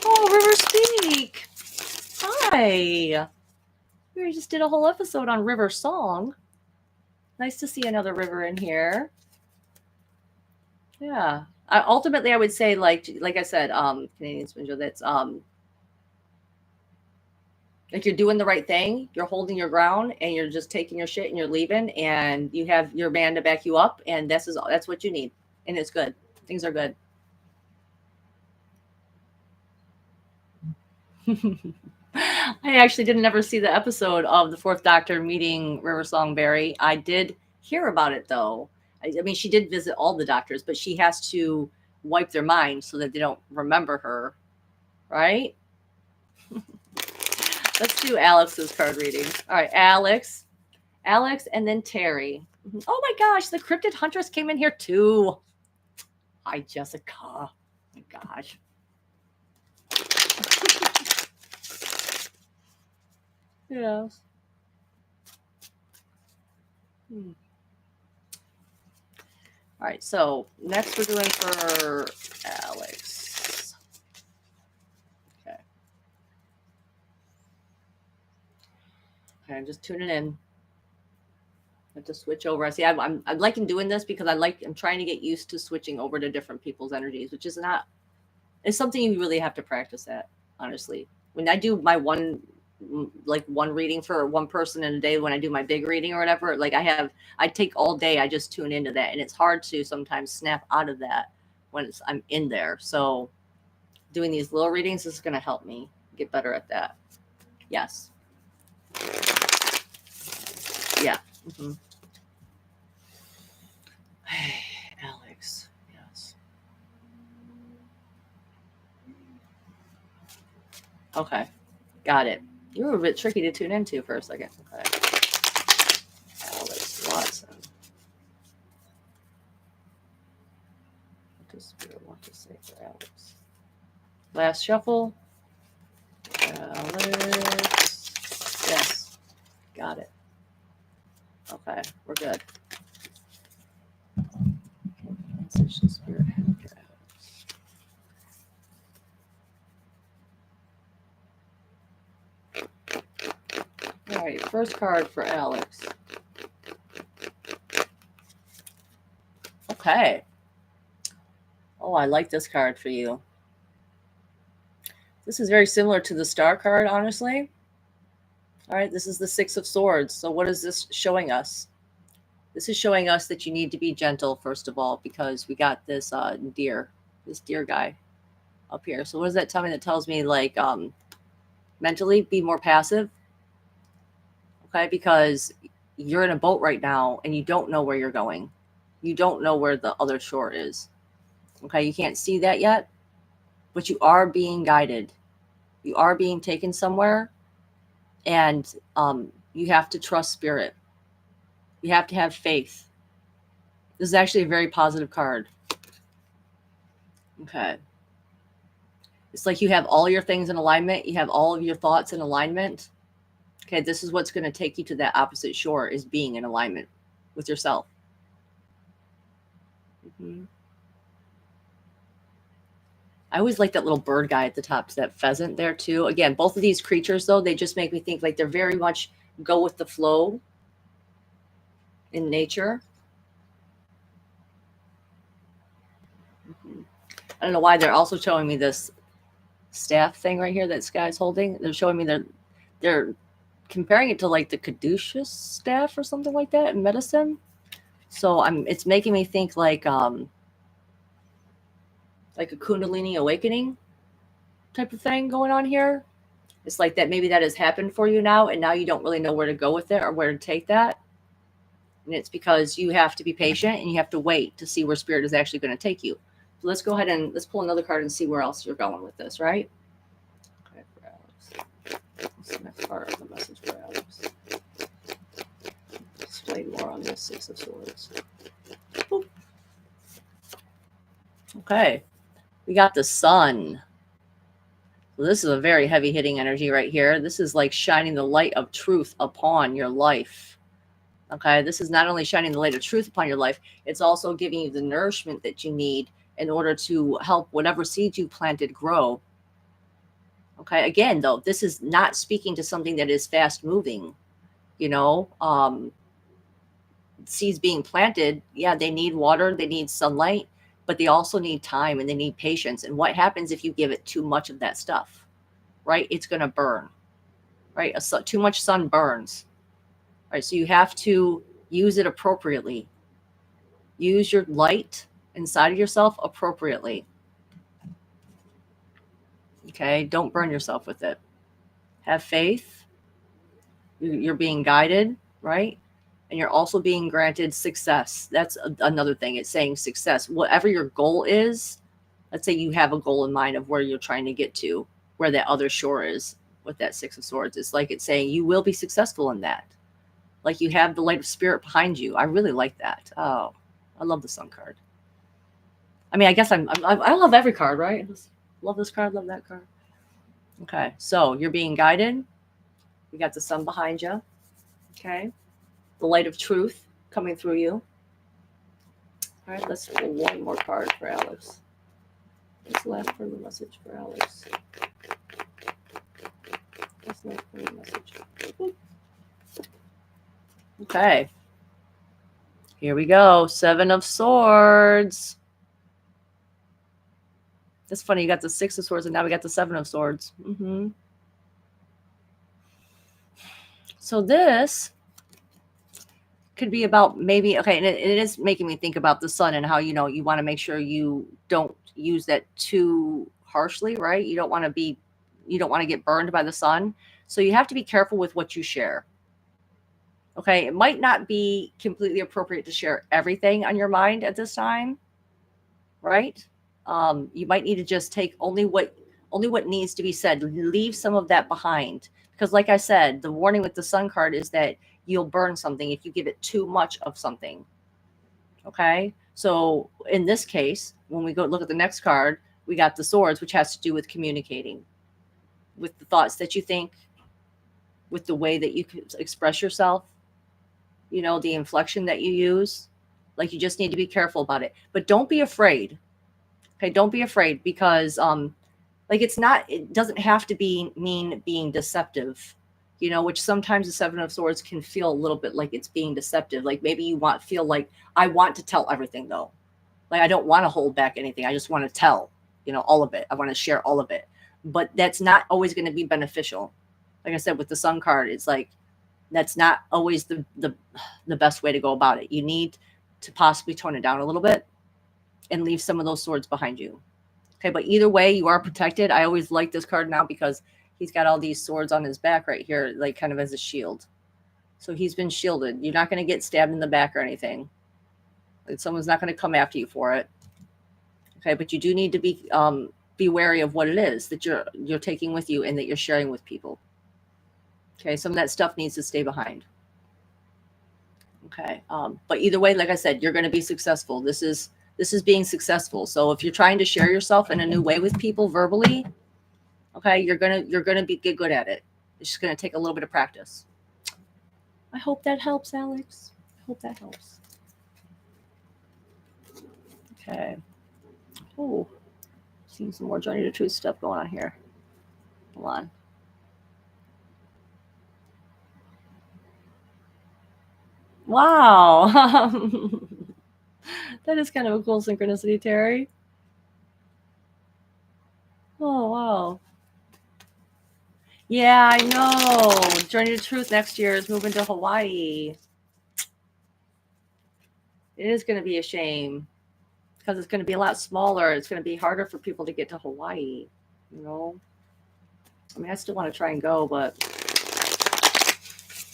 Oh, River Speak. Hi. We just did a whole episode on River Song. Nice to see another River in here. Yeah. Ultimately, I would say, like I said, Canadian Swindle, that's like you're doing the right thing. You're holding your ground, and you're just taking your shit and you're leaving, and you have your man to back you up, and that's what you need, and it's good. Things are good. I actually didn't ever see the episode of the Fourth Doctor meeting River Songberry. I did hear about it though. I mean, she did visit all the doctors, but she has to wipe their mind so that they don't remember her, right? Let's do Alex's card reading. All right, Alex, and then Terry. Oh my gosh, the Cryptid Huntress came in here too. Hi, Jessica. Oh my gosh. Yes. All right, so next we're doing for Alex. Okay, I'm just tuning in. I have to switch over. I see. I'm liking doing this because I'm trying to get used to switching over to different people's energies, which is not. It's something you really have to practice at. Honestly, when I do my one reading for one person in a day, when I do my big reading or whatever, like I take all day. I just tune into that, and it's hard to sometimes snap out of that when I'm in there. So doing these little readings is going to help me get better at that. Yes. Yeah. Alex. Yes. Okay. Got it. You were a bit tricky to tune into for a second. Okay. Alex Watson. What does Spirit want to say for Alex? Last shuffle. Alex. Yes. Got it. Okay. We're good. Message the Spirit after Alex. All right. First card for Alex. Okay. Oh, I like this card for you. This is very similar to the Star card, honestly. All right, this is the Six of Swords. So what is this showing us? This is showing us that you need to be gentle, first of all, because we got this this deer guy up here. So what does that tell me? That tells me, like, mentally be more passive. Okay, because you're in a boat right now and you don't know where you're going. You don't know where the other shore is. Okay, you can't see that yet, but you are being guided. You are being taken somewhere, and you have to trust Spirit. You have to have faith. This is actually a very positive card. Okay. It's like you have all your things in alignment. You have all of your thoughts in alignment. Okay, this is what's going to take you to that opposite shore, is being in alignment with yourself. I always like that little bird guy at the top, that pheasant there too. Again, both of these creatures, though, they just make me think like they're very much go with the flow. in nature. I don't know why they're also showing me this staff thing right here that this guy's holding. They're showing me they're comparing it to like the caduceus staff or something like that in medicine. So it's making me think like a Kundalini awakening type of thing going on here. It's like that maybe that has happened for you now, and now you don't really know where to go with it or where to take that. And it's because you have to be patient and you have to wait to see where spirit is actually going to take you. So let's go ahead and let's pull another card and see where else you're going with this, right? Okay, for Alex. What's the next part of the message for Alex? Explain more on this Six of Swords. Boop. Okay, we got the Sun. So this is a very heavy hitting energy right here. This is like shining the light of truth upon your life. Okay, this is not only shining the light of truth upon your life, it's also giving you the nourishment that you need in order to help whatever seeds you planted grow. Okay, again, though, this is not speaking to something that is fast moving. You know, seeds being planted, yeah, they need water, they need sunlight, but they also need time and they need patience. And what happens if you give it too much of that stuff, right? It's going to burn, right? Too much sun burns, right? So you have to use it appropriately. Use your light inside of yourself appropriately. Okay, don't burn yourself with it. Have faith. You're being guided, right? And you're also being granted success. That's another thing. It's saying success. Whatever your goal is, let's say you have a goal in mind of where you're trying to get to, where that other shore is with that Six of Swords. It's like it's saying you will be successful in that. Like you have the light of spirit behind you. I really like that. Oh, I love the Sun card. I mean, I guess I love every card, right? Love this card, love that card. Okay, so you're being guided. You got the Sun behind you. Okay, the light of truth coming through you. All right, let's pull one more card for Alex. What's the last part of the message for Alex? What's the last part of the message? Okay, here we go. Seven of Swords. That's funny. You got the Six of Swords, and now we got the Seven of Swords. So this could be about maybe, okay, and it is making me think about the sun and how, you know, you want to make sure you don't use that too harshly, right? You don't want to get burned by the sun. So you have to be careful with what you share. Okay, it might not be completely appropriate to share everything on your mind at this time, right? You might need to just take only what needs to be said. Leave some of that behind, because like I said, the warning with the Sun card is that you'll burn something if you give it too much of something. Okay, so in this case, when we go look at the next card, we got the Swords, which has to do with communicating, with the thoughts that you think, with the way that you express yourself, you know, the inflection that you use. Like, you just need to be careful about it, but don't be afraid. Okay, don't be afraid, because like it doesn't have to mean being deceptive, you know, which sometimes the Seven of Swords can feel a little bit like it's being deceptive. Like maybe you feel like, I want to tell everything though. Like I don't want to hold back anything. I just want to tell, you know, all of it. I want to share all of it. But that's not always going to be beneficial. Like I said, with the Sun card, it's like that's not always the best way to go about it. You need to possibly tone it down a little bit and leave some of those swords behind you. Okay, but either way, you are protected. I always like this card now because he's got all these swords on his back right here, like kind of as a shield. So he's been shielded. You're not going to get stabbed in the back or anything. Like someone's not going to come after you for it. Okay, but you do need to be wary of what it is that you're taking with you and that you're sharing with people. Okay, some of that stuff needs to stay behind. Okay, but either way, like I said, you're going to be successful. This is being successful. So if you're trying to share yourself in a new way with people verbally, okay, you're gonna get good at it. It's just gonna take a little bit of practice. I hope that helps, Alex. I hope that helps. Okay. Oh, seeing some more Journey to Truth stuff going on here. Hold on. Wow. That is kind of a cool synchronicity, Terry. Oh, wow. Yeah, I know. Journey to Truth next year is moving to Hawaii. It is going to be a shame because it's going to be a lot smaller. It's going to be harder for people to get to Hawaii, you know? I mean, I still want to try and go, but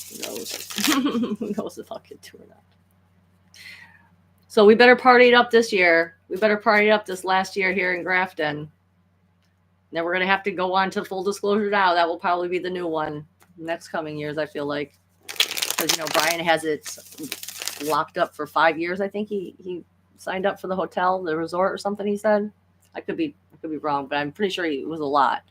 who knows? Who knows if I'll get to or not. So we better party it up this year. We better party it up this last year here in Grafton. Then we're going to have to go on to full disclosure now. That will probably be the new one next coming years, I feel like. Because, you know, Brian has it locked up for 5 years. I think he signed up for the hotel, the resort or something, he said. I could be wrong, but I'm pretty sure it was a lot.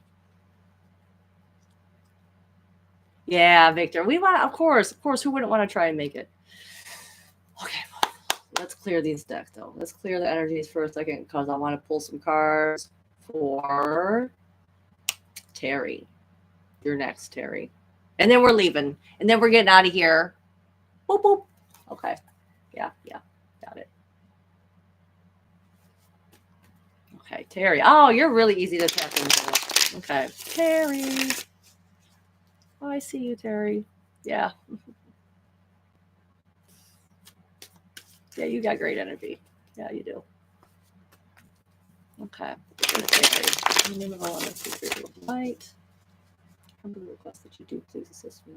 Yeah, Victor. We want, of course, who wouldn't want to try and make it? Okay, let's clear these decks, though. Let's clear the energies for a second because I want to pull some cards for Terry. You're next, Terry. And then we're leaving. And then we're getting out of here. Boop, boop. Okay. Yeah. Got it. Okay, Terry. Oh, you're really easy to tap into. Okay. Terry. Oh, I see you, Terry. Yeah. Yeah, you got great energy. Yeah, you do. Okay. Terry. In the name of all secret of light. I'm going to request that you do please assist me.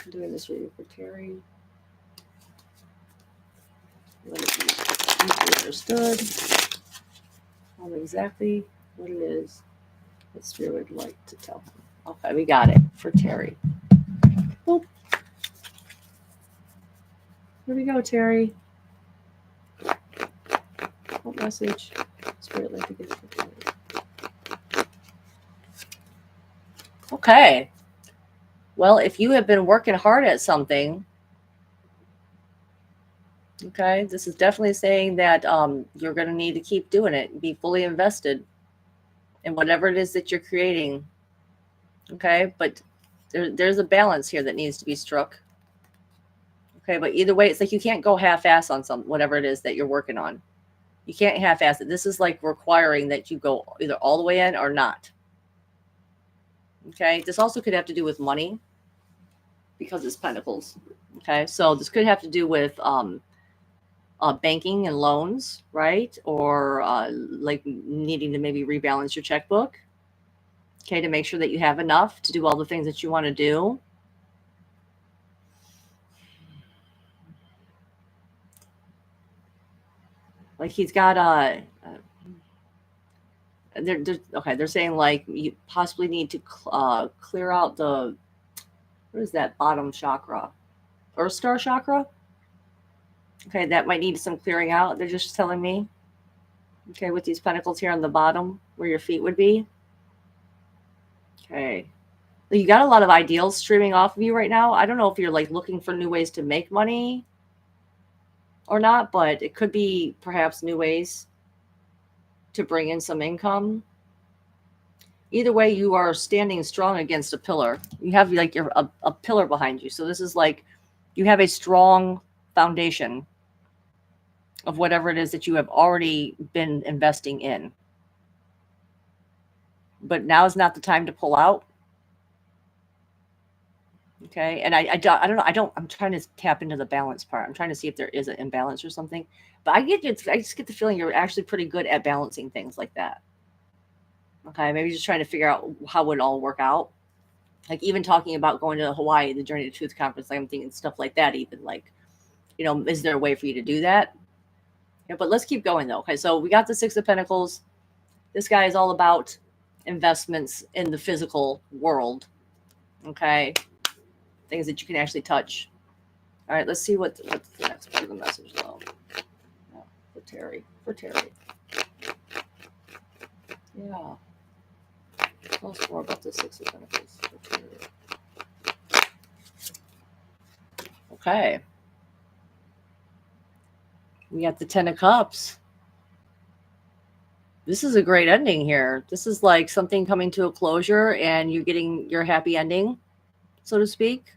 I'm doing this reading for Terry. Let it be easily understood. Tell me exactly what it is that Spirit would like to tell him. Okay, we got it for Terry. Boop. Here we go, Terry. What message Spirit like to give for Terry? Okay. Well, if you have been working hard at something, okay, this is definitely saying that you're going to need to keep doing it, be fully invested in whatever it is that you're creating. Okay, but there's a balance here that needs to be struck. Okay, but either way, it's like you can't go half-ass on whatever it is that you're working on. You can't half-ass it. This is like requiring that you go either all the way in or not. Okay, this also could have to do with money because it's Pentacles. Okay, so this could have to do with banking and loans, right? Or like needing to maybe rebalance your checkbook. Okay, to make sure that you have enough to do all the things that you want to do. Like he's got they're saying like you possibly need to clear out the, what is that bottom chakra? Earth star chakra? Okay, that might need some clearing out. They're just telling me. Okay, with these pentacles here on the bottom where your feet would be. Okay. You got a lot of ideals streaming off of you right now. I don't know if you're like looking for new ways to make money or not, but it could be perhaps new ways to bring in some income. Either way, you are standing strong against a pillar. You have like a pillar behind you. So this is like you have a strong foundation of whatever it is that you have already been investing in. But now is not the time to pull out. Okay. And I don't know. I'm trying to tap into the balance part. I'm trying to see if there is an imbalance or something. But I just get the feeling you're actually pretty good at balancing things like that. Okay. Maybe just trying to figure out how it would all work out. Like even talking about going to Hawaii, the Journey to Truth conference, like I'm thinking stuff like that, even like, you know, is there a way for you to do that? Yeah, but let's keep going though. Okay. So we got the Six of Pentacles. This guy is all about investments in the physical world. Okay. Things that you can actually touch. All right, let's see what's the next part of the message though. Yeah, for Terry. Yeah. Tell us more about the Six of Pentacles for Terry. Okay. We got the Ten of Cups. This is a great ending here. This is like something coming to a closure and you're getting your happy ending, so to speak.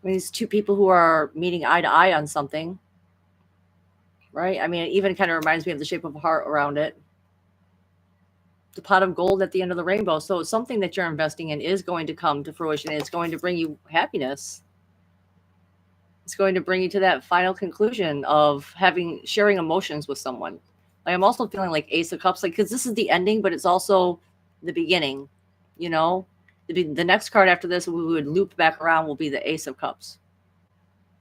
mean, these two people who are meeting eye to eye on something, right? I mean, it even kind of reminds me of the shape of a heart around it. The pot of gold at the end of the rainbow. So something that you're investing in is going to come to fruition. It's going to bring you happiness. It's going to bring you to that final conclusion of sharing emotions with someone. Like, I'm also feeling like Ace of Cups, like, because this is the ending, but it's also the beginning. You know, the next card after this, we would loop back around, will be the Ace of Cups.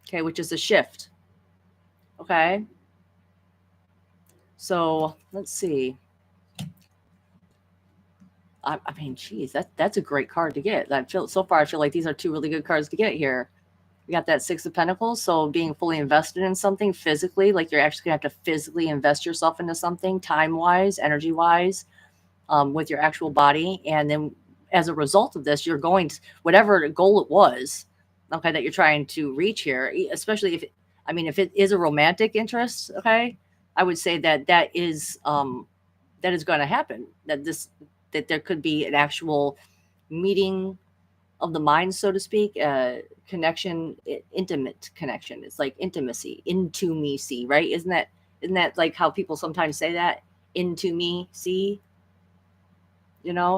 Okay, which is a shift. Okay. So let's see. I mean, geez, that's a great card to get. I feel like these are two really good cards to get here. You got that Six of Pentacles, so being fully invested in something physically, like you're actually gonna have to physically invest yourself into something, time-wise, energy-wise, with your actual body, and then as a result of this, you're going to whatever goal it was, okay, that you're trying to reach here. Especially if it is a romantic interest, okay, I would say that is going to happen. That there could be an actual meeting of the mind, so to speak, connection, intimate connection. It's like intimacy, into me, see, right? Isn't that like how people sometimes say that? Into me, see?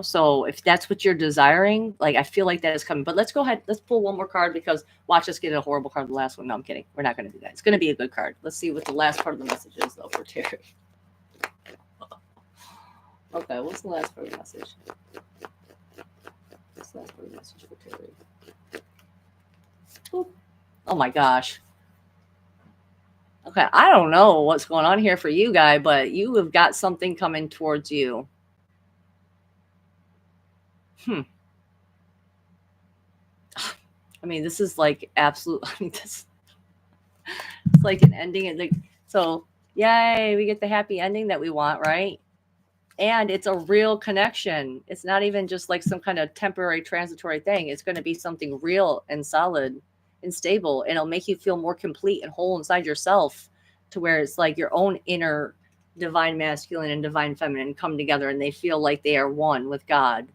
So if that's what you're desiring, like I feel like that is coming. But let's go ahead, let's pull one more card, because watch us get a horrible card the last one. No, I'm kidding. We're not going to do that. It's going to be a good card. Let's see what the last part of the message is, though, for Terry. Okay, what's the last part of the message? What's the last part of the message for Terry? Boop. Oh my gosh. Okay, I don't know what's going on here for you, guy, but you have got something coming towards you. I mean, this is like absolute. I mean, it's like an ending, and like, so yay, we get the happy ending that we want, right? And it's a real connection. It's not even just like some kind of temporary, transitory thing. It's going to be something real and solid and stable, and it'll make you feel more complete and whole inside yourself, to where it's like your own inner divine masculine and divine feminine come together, and they feel like they are one with God.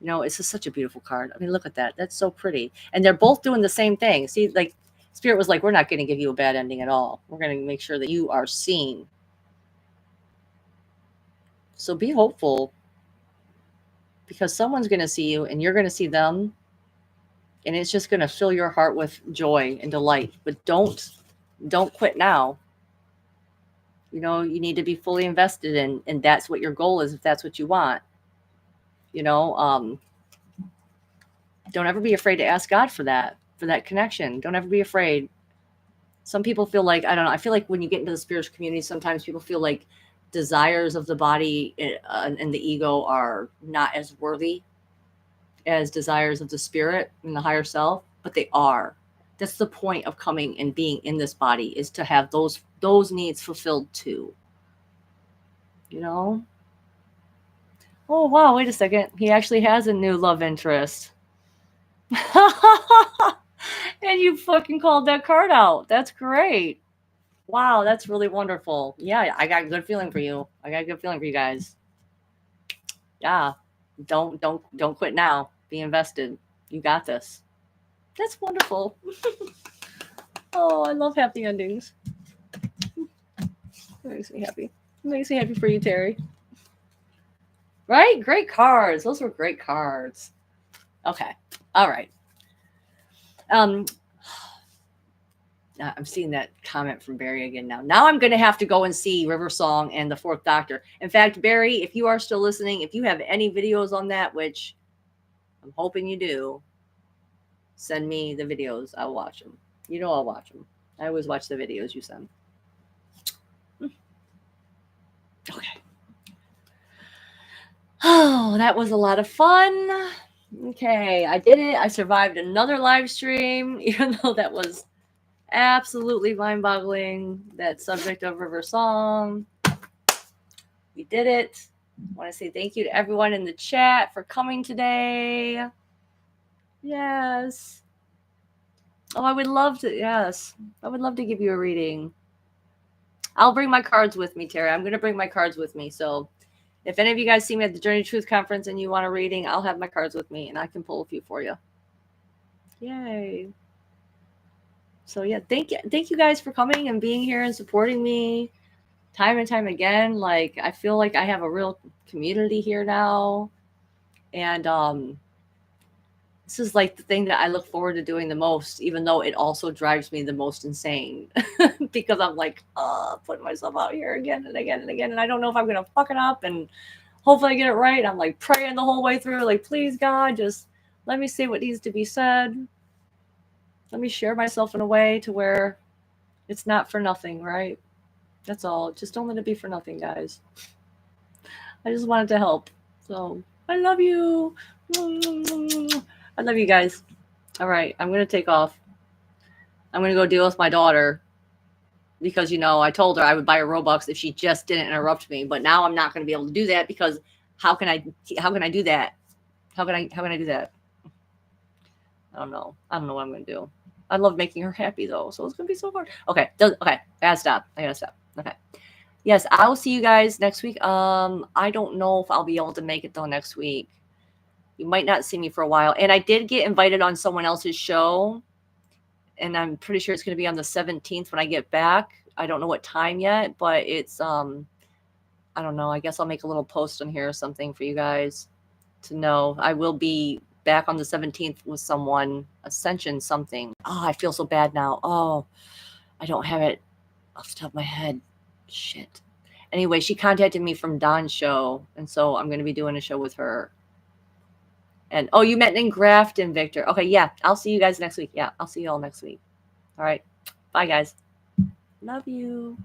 It's just such a beautiful card. I mean, look at that. That's so pretty. And they're both doing the same thing. See, like Spirit was like, we're not going to give you a bad ending at all. We're going to make sure that you are seen. So be hopeful, because someone's going to see you and you're going to see them. And it's just going to fill your heart with joy and delight. But don't quit now. You need to be fully invested in, and that's what your goal is, if that's what you want. Don't ever be afraid to ask God for that connection. Don't ever be afraid. Some people feel like, I don't know, I feel like when you get into the spiritual community, sometimes people feel like desires of the body and the ego are not as worthy as desires of the spirit and the higher self, but they are. That's the point of coming and being in this body, is to have those needs fulfilled too. Oh wow, wait a second. He actually has a new love interest. And you fucking called that card out. That's great. Wow, that's really wonderful. Yeah, I got a good feeling for you. I got a good feeling for you guys. Yeah. Don't quit now. Be invested. You got this. That's wonderful. Oh, I love happy endings. It makes me happy. It makes me happy for you, Terry. Right? Great cards. Those were great cards. Okay. All right. I'm seeing that comment from Barry again now. Now I'm going to have to go and see River Song and the Fourth Doctor. In fact, Barry, if you are still listening, if you have any videos on that, which I'm hoping you do, send me the videos. I'll watch them. I'll watch them. I always watch the videos you send. Okay. Oh, that was a lot of fun. Okay, I did it. I survived another live stream, even though that was absolutely mind-boggling. That subject of River Song. We did it. I want to say thank you to everyone in the chat for coming today. Yes. Oh, I would love to. Yes. I would love to give you a reading. I'll bring my cards with me, Terry. I'm going to bring my cards with me. So if any of you guys see me at the Journey to Truth conference and you want a reading, I'll have my cards with me and I can pull a few for you. Yay. So yeah, thank you guys for coming and being here and supporting me time and time again. Like I feel like I have a real community here now. And this is like the thing that I look forward to doing the most, even though it also drives me the most insane because I'm like, putting myself out here again and again and again. And I don't know if I'm going to fuck it up, and hopefully I get it right. I'm like praying the whole way through, like, please God, just let me say what needs to be said. Let me share myself in a way to where it's not for nothing, right? That's all. Just don't let it be for nothing, guys. I just wanted to help. So I love you. I love you guys. All right, I'm going to take off. I'm going to go deal with my daughter because, I told her I would buy her Robux if she just didn't interrupt me. But now I'm not going to be able to do that because how can I do that? How can I do that? I don't know. I don't know what I'm going to do. I love making her happy though, so it's going to be so hard. Okay. I gotta stop. Okay. Yes, I will see you guys next week. I don't know if I'll be able to make it though next week. You might not see me for a while. And I did get invited on someone else's show, and I'm pretty sure it's going to be on the 17th when I get back. I don't know what time yet, but it's I don't know. I guess I'll make a little post on here or something for you guys to know. I will be back on the 17th with someone, Ascension something. Oh, I feel so bad now. Oh, I don't have it off the top of my head. Shit. Anyway, she contacted me from Dawn's show, and so I'm going to be doing a show with her. And you met in Grafton, Victor. Okay, yeah, I'll see you guys next week. Yeah, I'll see you all next week. All right, bye guys. Love you.